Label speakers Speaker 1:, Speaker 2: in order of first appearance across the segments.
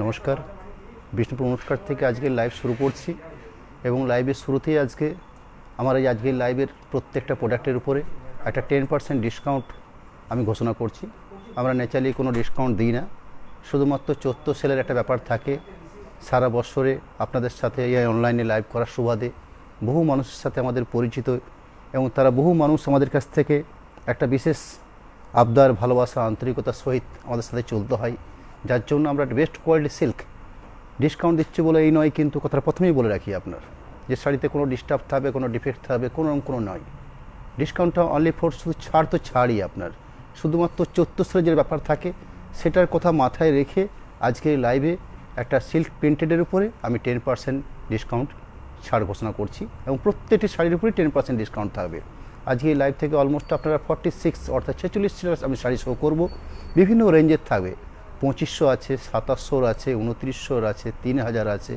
Speaker 1: নমস্কার, বিষ্ণুপুর অনুষ্ঠান থেকে আজকের লাইভ শুরু করছি এবং লাইভের শুরুতেই আমার এই আজকের লাইভের প্রত্যেকটা প্রোডাক্টের উপরে একটা 10% ডিসকাউন্ট আমি ঘোষণা করছি। আমরা ন্যাচারালি কোনো ডিসকাউন্ট দিই না, শুধুমাত্র চৈত্র সেলের একটা ব্যাপার থাকে। সারা বছরে আপনাদের সাথে এই অনলাইনে লাইভ করার সুবাদে বহু মানুষের সাথে আমাদের পরিচিত এবং তারা বহু মানুষ আমাদের কাছ থেকে একটা বিশেষ আবদার, ভালোবাসা, আন্তরিকতার সহিত আমাদের সাথে চলতে হয়, যার জন্য আমরা বেস্ট কোয়ালিটি সিল্ক ডিসকাউন্ট দিচ্ছি বলে এই নয়, কিন্তু কথাটা প্রথমেই বলে রাখি আপনার যে শাড়িতে কোনো ডিস্টার্ব থাকবে, কোনো ডিফেক্ট থাকবে, কোনো নয়। ডিসকাউন্টটা অনলি ফর শুধু ছাড় তো ছাড়ই আপনার, শুধুমাত্র চৈত্র যে ব্যাপার থাকে সেটার কথা মাথায় রেখে আজকের লাইভে একটা সিল্ক প্রিন্টেডের উপরে আমি 10% ডিসকাউন্ট ছাড় ঘোষণা করছি এবং প্রত্যেকটি শাড়ির উপরে 10% ডিসকাউন্ট থাকবে। আজকে এই লাইভ থেকে অলমোস্ট আপনারা 46 অর্থাৎ 46 আমি শাড়ি শো করব, বিভিন্ন রেঞ্জের থাকবে। 2500 আছে, 2700 আছে, 2900 আছে, 3000 আছে,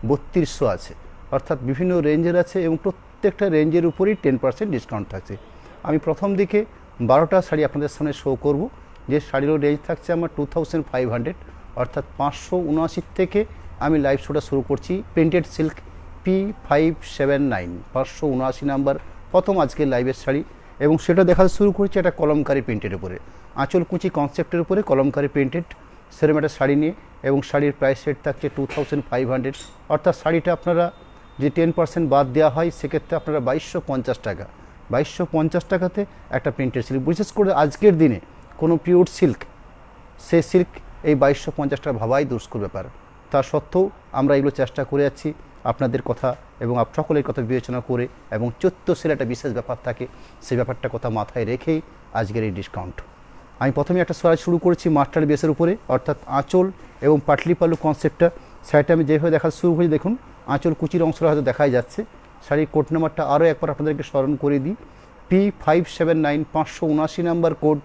Speaker 1: 3200 আছে, অর্থাৎ বিভিন্ন রেঞ্জের আছে এবং প্রত্যেকটা রেঞ্জের উপরেই 10% ডিসকাউন্ট থাকছে। আমি প্রথম দিকে 12টা শাড়ি আপনাদের সামনে শো করব, যে শাড়িরও রেঞ্জ থাকছে আমার 2500, অর্থাৎ 579 থেকে আমি লাইভ শোটা শুরু করছি। প্রিন্টেড সিল্ক P579 579 নাম্বার প্রথম আজকের লাইভের শাড়ি এবং সেটা দেখা শুরু করছি একটা কলমকারি প্রিন্টের উপরে, আঁচল কুচি কনসেপ্টের উপরে কলমকারি প্রিন্টেড সেরকম একটা শাড়ি নিয়ে, এবং শাড়ির প্রাইস রেট থাকছে 2500, অর্থাৎ শাড়িটা আপনারা যে 10% বাদ দেওয়া হয় সেক্ষেত্রে আপনারা 2250 টাকা, 2250 টাকাতে একটা প্রিন্টেড সিল্ক, বিশেষ করে আজকের দিনে কোনো পিওর সিল্ক, সে সিল্ক এই 2250 টাকা ভাবাই দুষ্কর ব্যাপার। তা সত্ত্বেও আমরা এগুলো চেষ্টা করে যাচ্ছি আপনাদের কথা এবং সকলের কথা বিবেচনা করে, এবং চৈত্র সেল একটা বিশেষ ব্যাপার থাকে, সেই ব্যাপারটা কথা মাথায় রেখেই আজকের এই ডিসকাউন্ট। আমি প্রথমে একটা শাড়ি শুরু করেছি মাস্টার বেসের উপরে, অর্থাৎ আঁচল এবং পাটলি পাল্লু কনসেপ্টটা। শাড়িটা আমি যেভাবে দেখা শুরু করি, দেখুন আঁচল কুচির অংশটা হয়তো দেখাই যাচ্ছে। শাড়ির কোড নাম্বারটা আরও একবার আপনাদেরকে স্মরণ করে দিই, P579 579 নাম্বার কোড,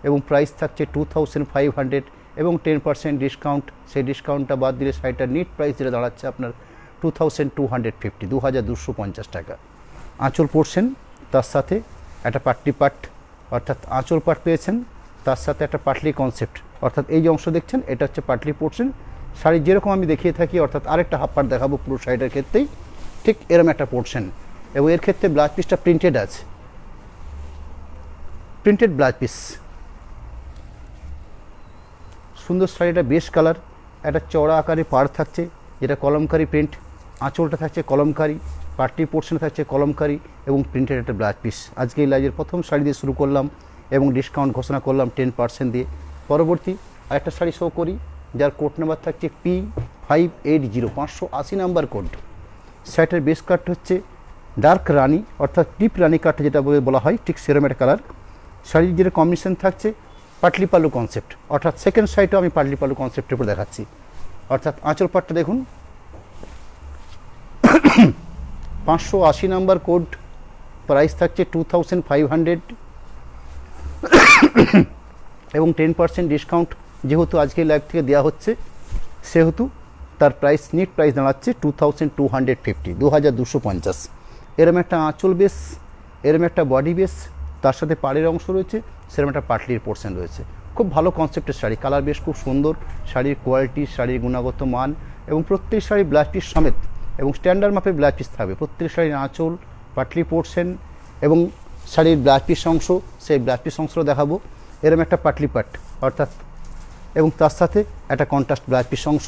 Speaker 1: এবং প্রাইস থাকছে 2500 এবং 10% ডিসকাউন্ট। সেই ডিসকাউন্টটা বাদ দিলে শাড়িটার নিট প্রাইস যেটা দাঁড়াচ্ছে আপনার 2250, 2250 টাকা। আঁচল পড়ছেন, তার সাথে একটা পাটলি পাট, অর্থাৎ আঁচল পাট পেয়েছেন, তার সাথে একটা পাটলি কনসেপ্ট, অর্থাৎ এই যে অংশ দেখছেন এটা হচ্ছে পাটলি পোর্শন। শাড়ি যেরকম আমি দেখিয়ে থাকি, অর্থাৎ আরেকটা হাফ পার্ট দেখাবো পুরো শাড়িটার ক্ষেত্রেই, ঠিক এরকম একটা পোর্শন, এবং এর ক্ষেত্রে ব্লাউজ পিসটা প্রিন্টেড আছে, প্রিন্টেড ব্লাউজ পিস। সুন্দর শাড়িটা বেশ কালার, একটা চওড়া আকারে পাড় থাকছে যেটা কলমকারি প্রিন্ট, আঁচলটা থাকছে কলমকারি, পাটলি পোর্শনে থাকছে কলমকারি এবং প্রিন্টেড একটা ব্লাউজ পিস। আজকে এই লাইভের প্রথম শাড়ি দিয়ে শুরু করলাম এবং ডিসকাউন্ট ঘোষণা করলাম 10% দিয়ে। পরবর্তী আরেকটা শাড়ি শো করি, যার কোড নাম্বার থাকছে P580 580 নাম্বার কোড। শাড়িটার বেস কাট হচ্ছে ডার্ক রানি, অর্থাৎ ডিপ রানি কাট যেটা বলা হয়, ঠিক সেরকম একটা কালার। শাড়ির যেটা কম্বিনেশন থাকছে পাটলি পাল্লু কনসেপ্ট, অর্থাৎ সেকেন্ড শাড়িটাও আমি পাটলি পাল্লু কনসেপ্টের উপর দেখাচ্ছি। অর্থাৎ আঁচল পাটটা দেখুন 580 নাম্বার কোড, প্রাইস থাকছে 2500 এবং 10% ডিসকাউন্ট যেহেতু আজকে লাইভ থেকে দেওয়া হচ্ছে, সেহেতু তার প্রাইস নিট প্রাইস দাঁড়াচ্ছে 2250, 2250। এরম একটা আঁচল বেস, এরম একটা বডি বেস, তার সাথে পাড়ের অংশ রয়েছে, সেরকম একটা পাটলির পোর্শন রয়েছে। খুব ভালো কনসেপ্টের শাড়ি, কালার বেশ খুব সুন্দর, শাড়ির কোয়ালিটি, শাড়ির গুণগত মান, এবং প্রত্যেক শাড়ি ব্লাউজ পিস সমেত এবং স্ট্যান্ডার্ড মাপের ব্লাউজ পিস থাকবে। প্রত্যেক শাড়ির আঁচল, পাটলি পোর্শন এবং শাড়ির ব্লাউজ পিস অংশ, সেই ব্লাউজ পিস অংশটা দেখাবো। এরম একটা পাটলি পাট, অর্থাৎ এবং তার সাথে একটা কন্ট্রাস্ট ব্লাউজ পিস অংশ,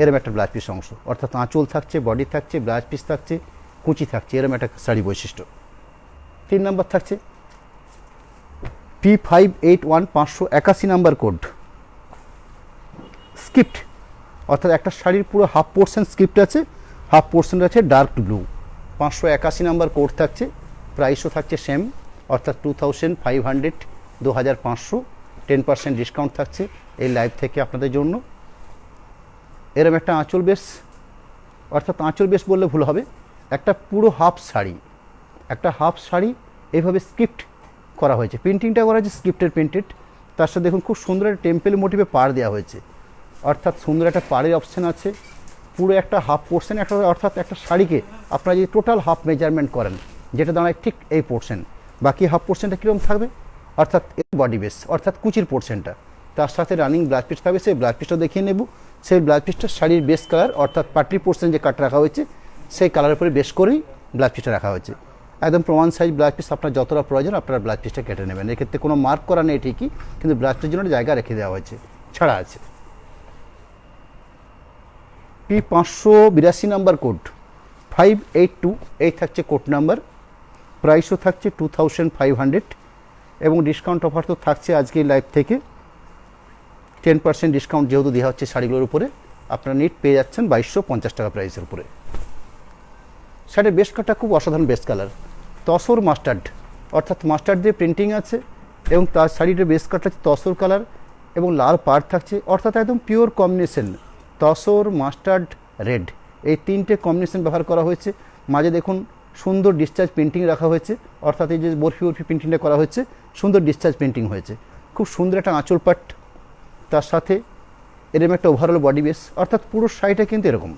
Speaker 1: এরম একটা ব্লাউজ পিস অংশ, অর্থাৎ আঁচল থাকছে, বডি থাকছে, ব্লাউজ পিস থাকছে, কুচি থাকছে, এরম একটা শাড়ি বৈশিষ্ট্য। 3 নাম্বার থাকছে P581 581 নাম্বার কোড, স্ক্রিপ্ট, অর্থাৎ একটা শাড়ির পুরো হাফ পোর্শন স্ক্রিপ্ট আছে, হাফ পোর্শন আছে ডার্ক ব্লু, 581 নাম্বার কোড থাকছে, প্রাইসও থাকছে সেম, অর্থাৎ 2500, 2500, 10% ডিসকাউন্ট থাকছে এই লাইভ থেকে আপনাদের জন্য। এরম একটা আঁচল বেশ, অর্থাৎ আঁচল বেশ বললে ভুল হবে, একটা পুরো হাফ শাড়ি, একটা হাফ শাড়ি এইভাবে স্ক্রিপ্ট করা হয়েছে, প্রিন্টিংটা করা হয়েছে স্ক্রিপ্টের প্রিন্টেড। তার সাথে দেখুন খুব সুন্দর একটা টেম্পেল মোটিভে পাড় দেওয়া হয়েছে, অর্থাৎ সুন্দর একটা পাড়ের অপশান আছে, পুরো একটা হাফ পোর্শন একটা, অর্থাৎ একটা শাড়িকে আপনারা যদি টোটাল হাফ মেজারমেন্ট করেন যেটা দাঁড়ায় ঠিক এই পোর্শন, বাকি হাফ পোর্শনটা কীরকম থাকবে, অর্থাৎ বডি বেস, অর্থাৎ কুচির পোর্শনটা, তার সাথে রানিং ব্লাউজ পিস থাকবে, সেই ব্লাউজ পিসটা দেখিয়ে নেব। সেই ব্লাউজ পিসটা শাড়ির বেস কালার অর্থাৎ পাটলি পোর্শন যে কাট রাখা হয়েছে সেই কালারের উপরে বেশ করেই ব্লাউজ পিসটা রাখা হয়েছে। একদম প্রমাণ সাইজ ব্লাউজ পিস আপনার যতটা প্রয়োজন আপনারা ব্লাউজ পিসটা কেটে নেবেন। এক্ষেত্রে কোনো মার্ক করা নেই ঠিকই, কিন্তু ব্লাউজ পিসের জন্য জায়গা রেখে দেওয়া হয়েছে, ছাড়া আছে। P582 নাম্বার কোড 582, এই থাকছে কোড নাম্বার। প্রাইসও থাকছে 2500 এবং ডিসকাউন্ট অফার তো থাকছে আজকে লাইভ থেকে 10% ডিসকাউন্ট যেহেতু দেওয়া হচ্ছে শাড়িগুলোর উপরে, আপনারা নিট পেয়ে যাচ্ছেন 2250 টাকা প্রাইসের উপরে। শাড়ির বেস্ট কালারটা খুব অসাধারণ বেস্ট কালার, তসর মাস্টার্ড, অর্থাৎ মাস্টার্ড দিয়ে প্রিন্টিং আছে এবং তার শাড়িটার বেস্ট কালারটা হচ্ছে তসর কালার এবং লাল পাড় থাকছে, অর্থাৎ একদম pure combination tussar mustard red, এই তিনটে কম্বিনেশন ব্যবহার করা হয়েছে। মাঝে দেখুন সুন্দর ডিসচার্জ প্রিন্টিং রাখা হয়েছে, অর্থাৎ এই যে বরফি বরফি প্রিন্টিংটা করা হয়েছে, সুন্দর ডিসচার্জ প্রিন্টিং হয়েছে, খুব সুন্দর একটা আঁচল পাট, তার সাথে এরকম একটা ওভারঅল বডি বেস, অর্থাৎ পুরো শাড়িটা কিন্তু এরকম।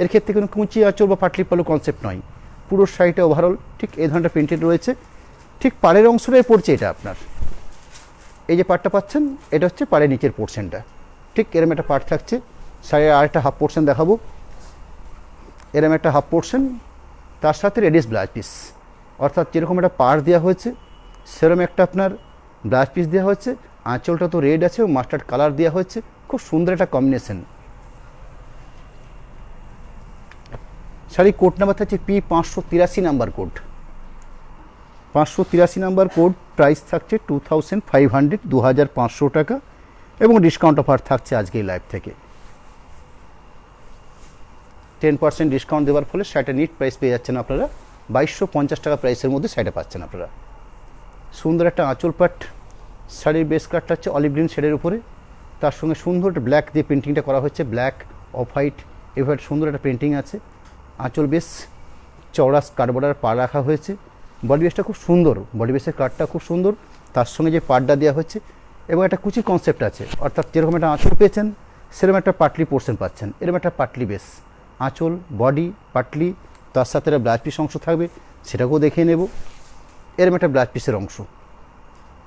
Speaker 1: এর ক্ষেত্রে কোনো কুঁচি আঁচল বা পাটলি পালু কনসেপ্ট নয়, পুরো শাড়িটা ওভারঅল ঠিক এই ধরনের প্রিন্টেড রয়েছে। ঠিক পাড়ের অংশটাই পড়ছে এটা আপনার, এই যে পাটটা পাচ্ছেন এটা হচ্ছে পাড়ের নিচের পোর্শনটা, ঠিক এরকম একটা পাট থাকছে। শাড়ির আরেকটা হাফ পোর্শন দেখাবো, এরকম একটা হাফ পোর্শন, তার সাথে রেডিস ব্লাউজ পিস, অর্থাৎ যেরকম একটা পাড় দেওয়া হয়েছে সেরকম একটা আপনার ব্লাউজ পিস দেওয়া হয়েছে। আঁচলটা তো রেড আছে এবং মাস্টার্ড কালার দেওয়া হয়েছে, খুব সুন্দর একটা কম্বিনেশন। শাড়ি কোড নাম্বার থাকছে P583 number code, 583 number code. Price থাকছে 2500, 2500 টাকা এবং ডিসকাউন্ট অফার থাকছে আজকে এই লাইভ থেকে 10% ডিসকাউন্ট দেওয়ার ফলে শাড়িটা নিট প্রাইস পেয়ে যাচ্ছেন আপনারা 2250 টাকা প্রাইসের মধ্যে শাড়িটা পাচ্ছেন আপনারা। সুন্দর একটা আঁচল পাট, শাড়ির বেস কালারটা হচ্ছে অলিভ গ্রিন শেডের উপরে, তার সঙ্গে সুন্দর একটা ব্ল্যাক দিয়ে প্রিন্টিংটা করা হচ্ছে, ব্ল্যাক অফ হোয়াইট এভাবে সুন্দর একটা প্রিন্টিং আছে। আঁচল বেশ চওড়া স্কার্ট বর্ডার পা রাখা হয়েছে, বডি বেসটা খুব সুন্দর, বডি বেসের কাটটা খুব সুন্দর, তার সঙ্গে যে পাটটা দেওয়া হচ্ছে এবং একটা কুচি কনসেপ্ট আছে, অর্থাৎ যেরকম একটা আঁচল পেয়েছেন সেরকম একটা পাটলি পোর্শন পাচ্ছেন, এরকম একটা পাটলি বেস, আঁচল বডি পাটলি, তার সাথে একটা ব্লাউজ পিস অংশ থাকবে, সেটাকেও দেখিয়ে নেব। এরকম একটা ব্লাউজ পিসের অংশ,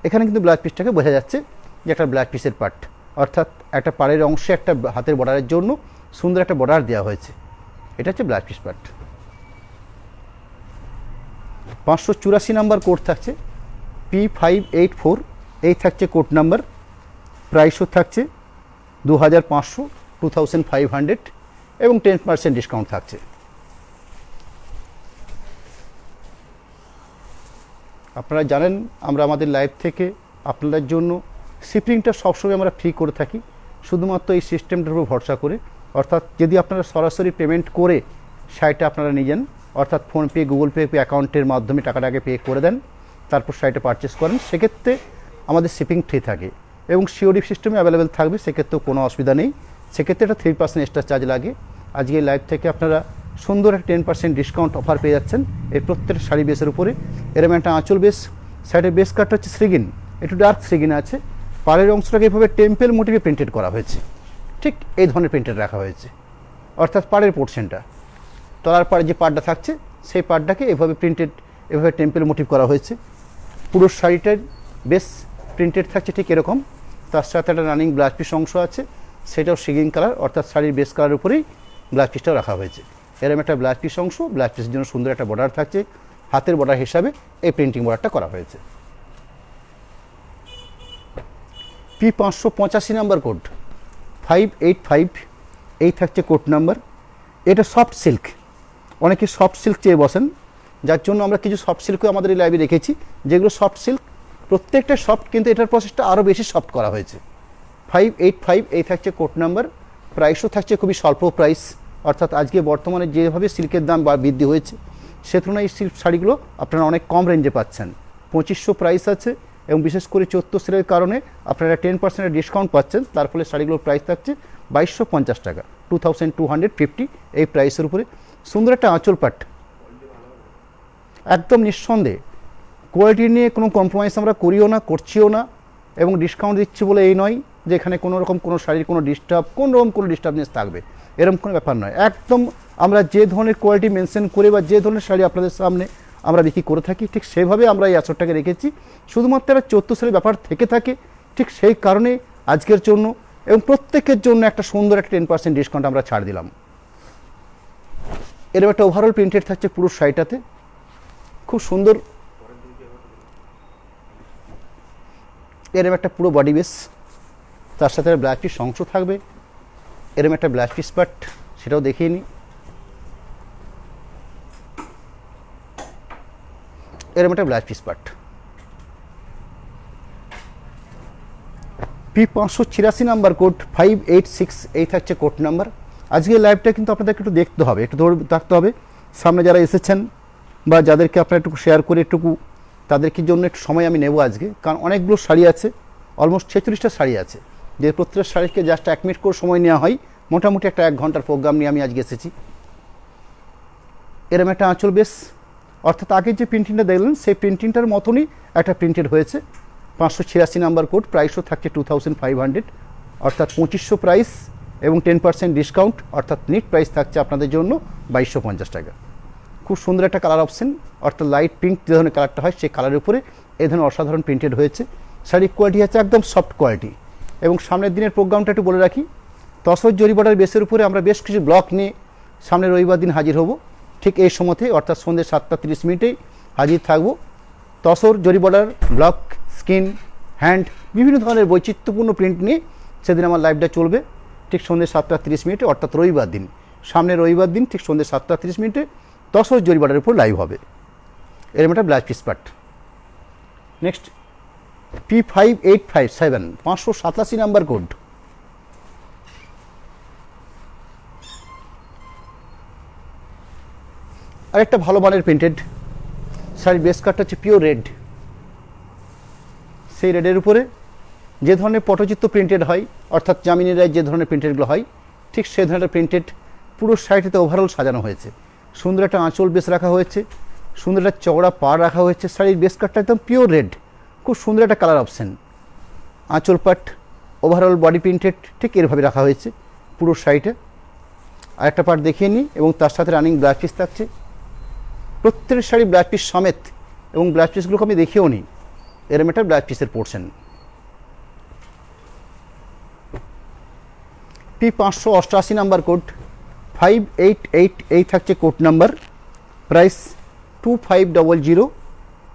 Speaker 1: এখানে কিন্তু ব্লাউজ পিসটাকে বোঝা যাচ্ছে যে একটা ব্লাউজ পিসের পার্ট, অর্থাৎ একটা পাড়ের অংশে একটা হাতের বর্ডারের জন্য সুন্দর একটা বর্ডার দেওয়া হয়েছে, এটা হচ্ছে blouse piece part. 584 number code থাকছে P584, এই থাকছে কোড নাম্বার। প্রাইসও থাকছে 2500, 2500 এবং 10% ডিসকাউন্ট থাকছে। আপনারা জানেন আমরা আমাদের লাইভ থেকে আপনাদের জন্য শিপিংটা সবসময় আমরা ফ্রি করে থাকি, শুধুমাত্র এই সিস্টেমটার উপর ভরসা করে, অর্থাৎ যদি আপনারা সরাসরি পেমেন্ট করে শাড়িটা আপনারা নিয়ে যান, অর্থাৎ ফোনপে গুগল পে অ্যাকাউন্টের মাধ্যমে টাকাটাকে পে করে দেন, তারপর শাড়িটা পারচেস করেন, সেক্ষেত্রে আমাদের শিপিং ফ্রি থাকে এবং সিওডি সিস্টেমে অ্যাভেলেবেল থাকবে, সেক্ষেত্রেও কোনো অসুবিধা নেই। সেক্ষেত্রে একটা 3% এক্সট্রা চার্জ লাগে। আজকে লাইভ থেকে আপনারা সুন্দর একটা 10% ডিসকাউন্ট অফার পেয়ে যাচ্ছেন এই প্রত্যেকটা শাড়ি বেসের উপরে। এরকম একটা আঁচল বেস, শাড়ির বেস কাটটা হচ্ছে শ্রিগিন, একটু ডার্ক শ্রিগিন আছে, পাড়ের অংশটাকে এভাবে টেম্পেল মোটিভে প্রিন্টেড করা হয়েছে, ঠিক এই ধরনের প্রিন্টেড রাখা হয়েছে, অর্থাৎ পাড়ের পোর্শনটা, তলার পাড়ে যে পাড়টা থাকছে সেই পাড়টাকে এভাবে প্রিন্টেড, এভাবে টেম্পেল মোটিভ করা হয়েছে। পুরো শাড়িটার বেস প্রিন্টেড থাকছে ঠিক এরকম, তার সাথে একটা রানিং ব্লাউজ পিস অংশ আছে, সেটাও শ্রিগিন কালার, অর্থাৎ শাড়ির বেস কালার উপরেই ব্লাউজ পিসটাও রাখা হয়েছে। এরকম একটা ব্লাউজ পিস অংশ, ব্লাউজ পিসের জন্য সুন্দর একটা বর্ডার থাকছে, হাতের বর্ডার হিসাবে এই প্রিন্টিং বর্ডারটা করা হয়েছে। P585 নাম্বার কোড 585, এই থাকছে কোড নাম্বার। এটা সফট সিল্ক, অনেকে সফট সিল্ক চেয়ে বসেন, যার জন্য আমরা কিছু সফট সিল্কও আমাদের এই লাইভে রেখেছি, যেগুলো সফট সিল্ক, প্রত্যেকটা সফট, কিন্তু এটার প্রসেসটা আরও বেশি সফট করা হয়েছে। 585, এই থাকছে কোড নাম্বার। প্রাইসও থাকছে খুবই স্বল্প প্রাইস, অর্থাৎ আজকে বর্তমানে যেভাবে সিল্কের দাম বৃদ্ধি হয়েছে সে তুলনায় এই সিল্ক শাড়িগুলো আপনারা অনেক কম রেঞ্জে পাচ্ছেন। 2500 প্রাইস আছে এবং বিশেষ করে 14 সেলের কারণে আপনারা 10% ডিসকাউন্ট পাচ্ছেন, তার ফলে শাড়িগুলোর প্রাইস থাকছে 2250 টাকা, 2250 এই প্রাইসের উপরে। সুন্দর একটা আঁচল পাট, একদম নিঃসন্দেহে কোয়ালিটি নিয়ে কোনো কম্প্রোমাইজ আমরা করিও না, করছিও না, এবং ডিসকাউন্ট দিচ্ছি বলে এই নয় যে এখানে কোনো রকম কোনো শাড়ির কোনো ডিস্টার্বনেস থাকবে, এরকম কোনো ব্যাপার নয়। একদম আমরা যে ধরনের কোয়ালিটি মেনশন করে বা যে ধরনের শাড়ি আপনাদের সামনে আমরা বিক্রি করে থাকি, ঠিক সেভাবে আমরা এই আসরটাকে রেখেছি। শুধুমাত্র একটা 14 সালের ব্যাপার থেকে থাকে, ঠিক সেই কারণে আজকের জন্য এবং প্রত্যেকের জন্য একটা সুন্দর একটা 10% ডিসকাউন্ট আমরা ছাড় দিলাম। এরকম একটা ওভারঅল প্রিন্টেড থাকছে পুরো শাড়িটাতে, খুব সুন্দর। এরকম একটা পুরো বডি বেস, তার সাথে ব্লাউজ পিস অংশ থাকবে। এরকম একটা ব্লাউজ পিস পার্ট, সেটাও দেখিয়ে নিই। এরকম একটা blouse piece part, P586 number code 586, এই থাকছে কোড নাম্বার। আজকে লাইভটা কিন্তু আপনাদেরকে একটু দেখতে হবে, একটু ধরে থাকতে হবে। সামনে যারা এসেছেন বা যাদেরকে আপনারা একটু শেয়ার করে একটুকু তাদেরকে জন্য একটু সময় আমি নেব আজকে, কারণ অনেকগুলো শাড়ি আছে, অলমোস্ট 46টা শাড়ি আছে, যে প্রত্যেকটা শাড়িকে জাস্ট 1 মিনিট করে সময় নেওয়া হয়। মোটামুটি একটা 1 ঘন্টার প্রোগ্রাম নিয়ে আমি আজকে এসেছি। এরম একটা আঁচল বেশ, অর্থাৎ আগের যে প্রিন্টিংটা দেখলেন সেই প্রিন্টিংটার মতনই একটা প্রিন্টেড হয়েছে। 586 নাম্বার কোড, প্রাইসও থাকছে 2500, অর্থাৎ 2500 প্রাইস এবং 10% ডিসকাউন্ট, অর্থাৎ নিট প্রাইস থাকছে আপনাদের জন্য 2250 টাকা। খুব সুন্দর একটা কালার অপশন, অর্থাৎ লাইট পিঙ্ক যে ধরনের কালারটা হয় সেই কালারের উপরে এই ধরনের অসাধারণ প্রিন্টেড হয়েছে। শাড়ির কোয়ালিটি আছে একদম সফট কোয়ালিটি। এবং সামনের দিনের প্রোগ্রামটা একটু বলে রাখি, তসর জরি বর্ডার বেসের উপরে আমরা বেশ কিছু ব্লক নিয়ে সামনের রবিবার দিন হাজির হব, ঠিক এই সময়তে, অর্থাৎ সন্ধ্যে 7:30 হাজির থাকব। তসর জরি বর্ডার ব্লক, স্কিন, হ্যান্ড, বিভিন্ন ধরনের বৈচিত্র্যপূর্ণ প্রিন্ট নিয়ে সেদিন আমার লাইভটা চলবে ঠিক সন্ধ্যে 7:30, অর্থাৎ রবিবার দিন, সামনের রবিবার দিন ঠিক সন্ধ্যে 7:30 তসর জরি বর্ডারের উপর লাইভ হবে। এরকম একটা blouse piece part. Next P5857, 587 number code, আরেকটা ভালো মানের প্রিন্টেড শাড়ির বেস কাটটা হচ্ছে পিওর রেড। সেই রেডের উপরে যে ধরনের পটচিত্র প্রিন্টেড হয়, অর্থাৎ জামিনী রায় যে ধরনের প্রিন্টেডগুলো হয়, ঠিক সেই ধরনের প্রিন্টেড পুরো শাড়িটিতে ওভারঅল সাজানো হয়েছে। সুন্দর একটা আঁচল বেস রাখা হয়েছে, সুন্দর একটা চওড়া পাড় রাখা হয়েছে। শাড়ির বেস কাটটা একদম পিওর রেড, খুব সুন্দর একটা কালার অপশন। আঁচল পাট, ওভারঅল বডি প্রিন্টেড ঠিক এরভাবে রাখা হয়েছে পুরো শাড়িটা। আরেকটা পার্ট দেখিয়ে নিই, এবং তার সাথে রানিং ব্লাউজ পিস থাকছে। প্রত্যেক শাড়ি ব্লাউজ পিস সমেত, এবং ব্লাউজ পিসগুলোকে আমি দেখিয়েও নিই। এরম একটা ব্লাউজ পিসের পোর্শন। P588 নাম্বার কোড, 588, এই থাকছে কোড নাম্বার। প্রাইস 2500,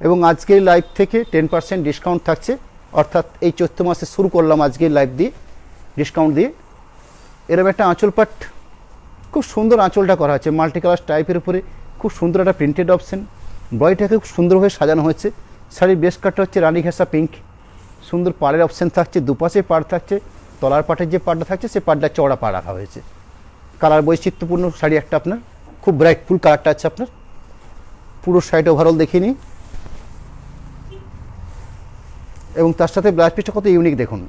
Speaker 1: এবং আজকের লাইভ থেকে 10% ডিসকাউন্ট থাকছে, অর্থাৎ এই চৈত্র মাসে শুরু করলাম আজকের লাইভ দিয়ে ডিসকাউন্ট দিয়ে। এরকম একটা আঁচল পাট, খুব সুন্দর আঁচলটা করা হয়েছে মাল্টি কালার টাইপের উপরে, খুব সুন্দর একটা প্রিন্টেড অপশন। বডিটাকে খুব সুন্দরভাবে সাজানো হয়েছে। শাড়ির বেস কাটটা হচ্ছে রানী ঘেঁষা পিঙ্ক, সুন্দর পাড়ের অপশন থাকছে, দুপাশে পাড় থাকছে, তলার পাটের যে পাড়টা থাকছে সে পাড়টা চওড়া পাড় রাখা হয়েছে। কালার বৈচিত্র্যপূর্ণ শাড়ি একটা আপনার, খুব ব্রাইট ফুল কালারটা আছে আপনার। পুরো শাড়িটা ওভারঅল দেখিয়ে নিই, এবং তার সাথে ব্লাউজ পিসটা কত ইউনিক দেখুন।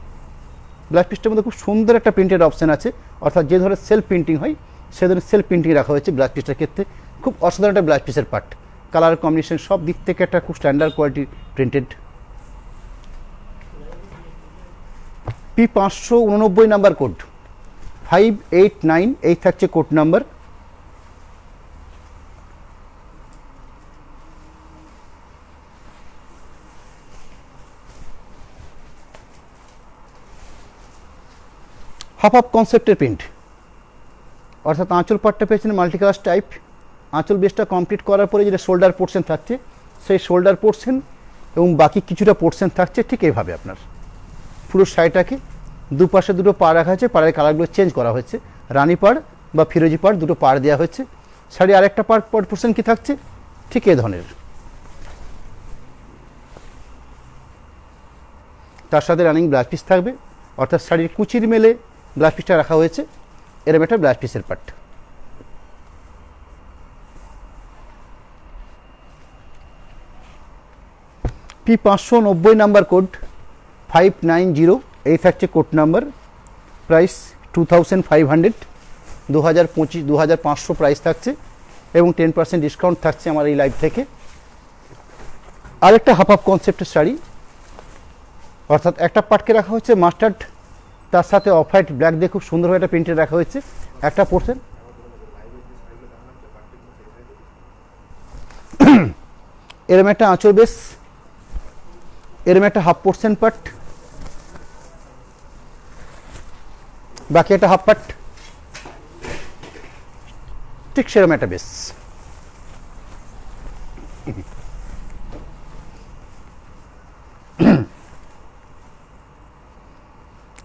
Speaker 1: ব্লাউজ পিসটার মধ্যে খুব সুন্দর একটা প্রিন্টেড অপশন আছে, অর্থাৎ যে ধরনের সেলফ প্রিন্টিং হয় সে ধরনের সেলফ প্রিন্টিং রাখা হয়েছে ব্লাউজ পিসটার ক্ষেত্রে। খুব অসাধারণ একটা ব্লাউজ পিসের পার্ট, কালার কম্বিনেশন সব দিক থেকে একটা খুব স্ট্যান্ডার্ড কোয়ালিটির প্রিন্টেড। P589 নাম্বার কোড, 589, এই থাকছে কোড নাম্বার। হাফ হাফ কনসেপ্টের প্রিন্ট, অর্থাৎ আঁচল পাটটা পেয়েছেন মাল্টি কালার টাইপ। আঁচল বেসটা কমপ্লিট করার পরে যেটা শোল্ডার পোর্শন থাকছে সেই শোল্ডার পোর্শন, এবং বাকি কিছুটা পোর্শন থাকছে ঠিক এইভাবে আপনার। পুরো শাড়িটাকে দুপাশে দুটো পাড় রাখা হয়েছে, পাড়ের কালারগুলো চেঞ্জ করা হয়েছে, রানী পাড় বা ফিরোজি পাড় দুটো পাড় দেওয়া হয়েছে। শাড়ি আরেকটা পাড় পোর্শন কি থাকছে ঠিক এই ধরনের, তার সাথে রানিং ব্লাউজ পিস থাকবে, অর্থাৎ শাড়ির কুচির মেলে ব্লাউজ পিসটা রাখা হয়েছে। এরম একটা ব্লাউজ পিসের পার্ট। P590 নাম্বার কোড, 590, এই থাকছে কোড নাম্বার। প্রাইস 2500, 2500 প্রাইস থাকছে, এবং 10% ডিসকাউন্ট থাকছে আমার এই লাইভ থেকে। আরেকটা হাফ হাফ কনসেপ্টের শাড়ি, অর্থাৎ একটা পাটকে রাখা হচ্ছে মাস্টার্ড, তার সাথে অফ হোয়াইট ব্ল্যাক দিয়ে খুব সুন্দরভাবে একটা প্রিন্টে রাখা হয়েছে একটা পোর্শন। এরম একটা আঁচল বেস, এরম একটা হাফ পোর্শন পাট, বাকি একটা হাফ পাট, ঠিক সেরকম একটা বেস।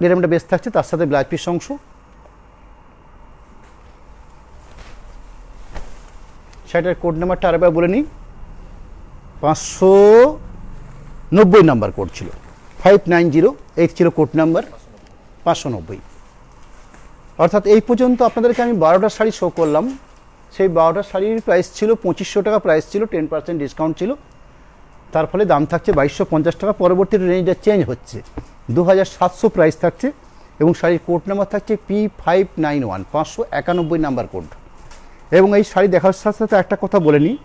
Speaker 1: এরকম একটা বেস থাকছে, তার সাথে ব্লাউজ পিস অংশ। শাড়িটার কোড নাম্বারটা আরেকবার বলে নিই, 590 নাম্বার কোড ছিল, 5908 ছিল কোড নাম্বার, 590। অর্থাৎ এই পর্যন্ত আপনাদেরকে আমি 12টা শাড়ি শো করলাম। সেই 12টা শাড়ির প্রাইস ছিল 2500 টাকা প্রাইস ছিল, 10% ডিসকাউন্ট ছিল, তার ফলে দাম থাকছে 2250 টাকা। পরবর্তী রেঞ্জটা চেঞ্জ হচ্ছে, 2700 প্রাইস থাকছে এবং শাড়ির কোড নাম্বার থাকছে P591, 591 নাম্বার কোড। এবং এই শাড়ি দেখার সাথে সাথে একটা কথা বলে নিই,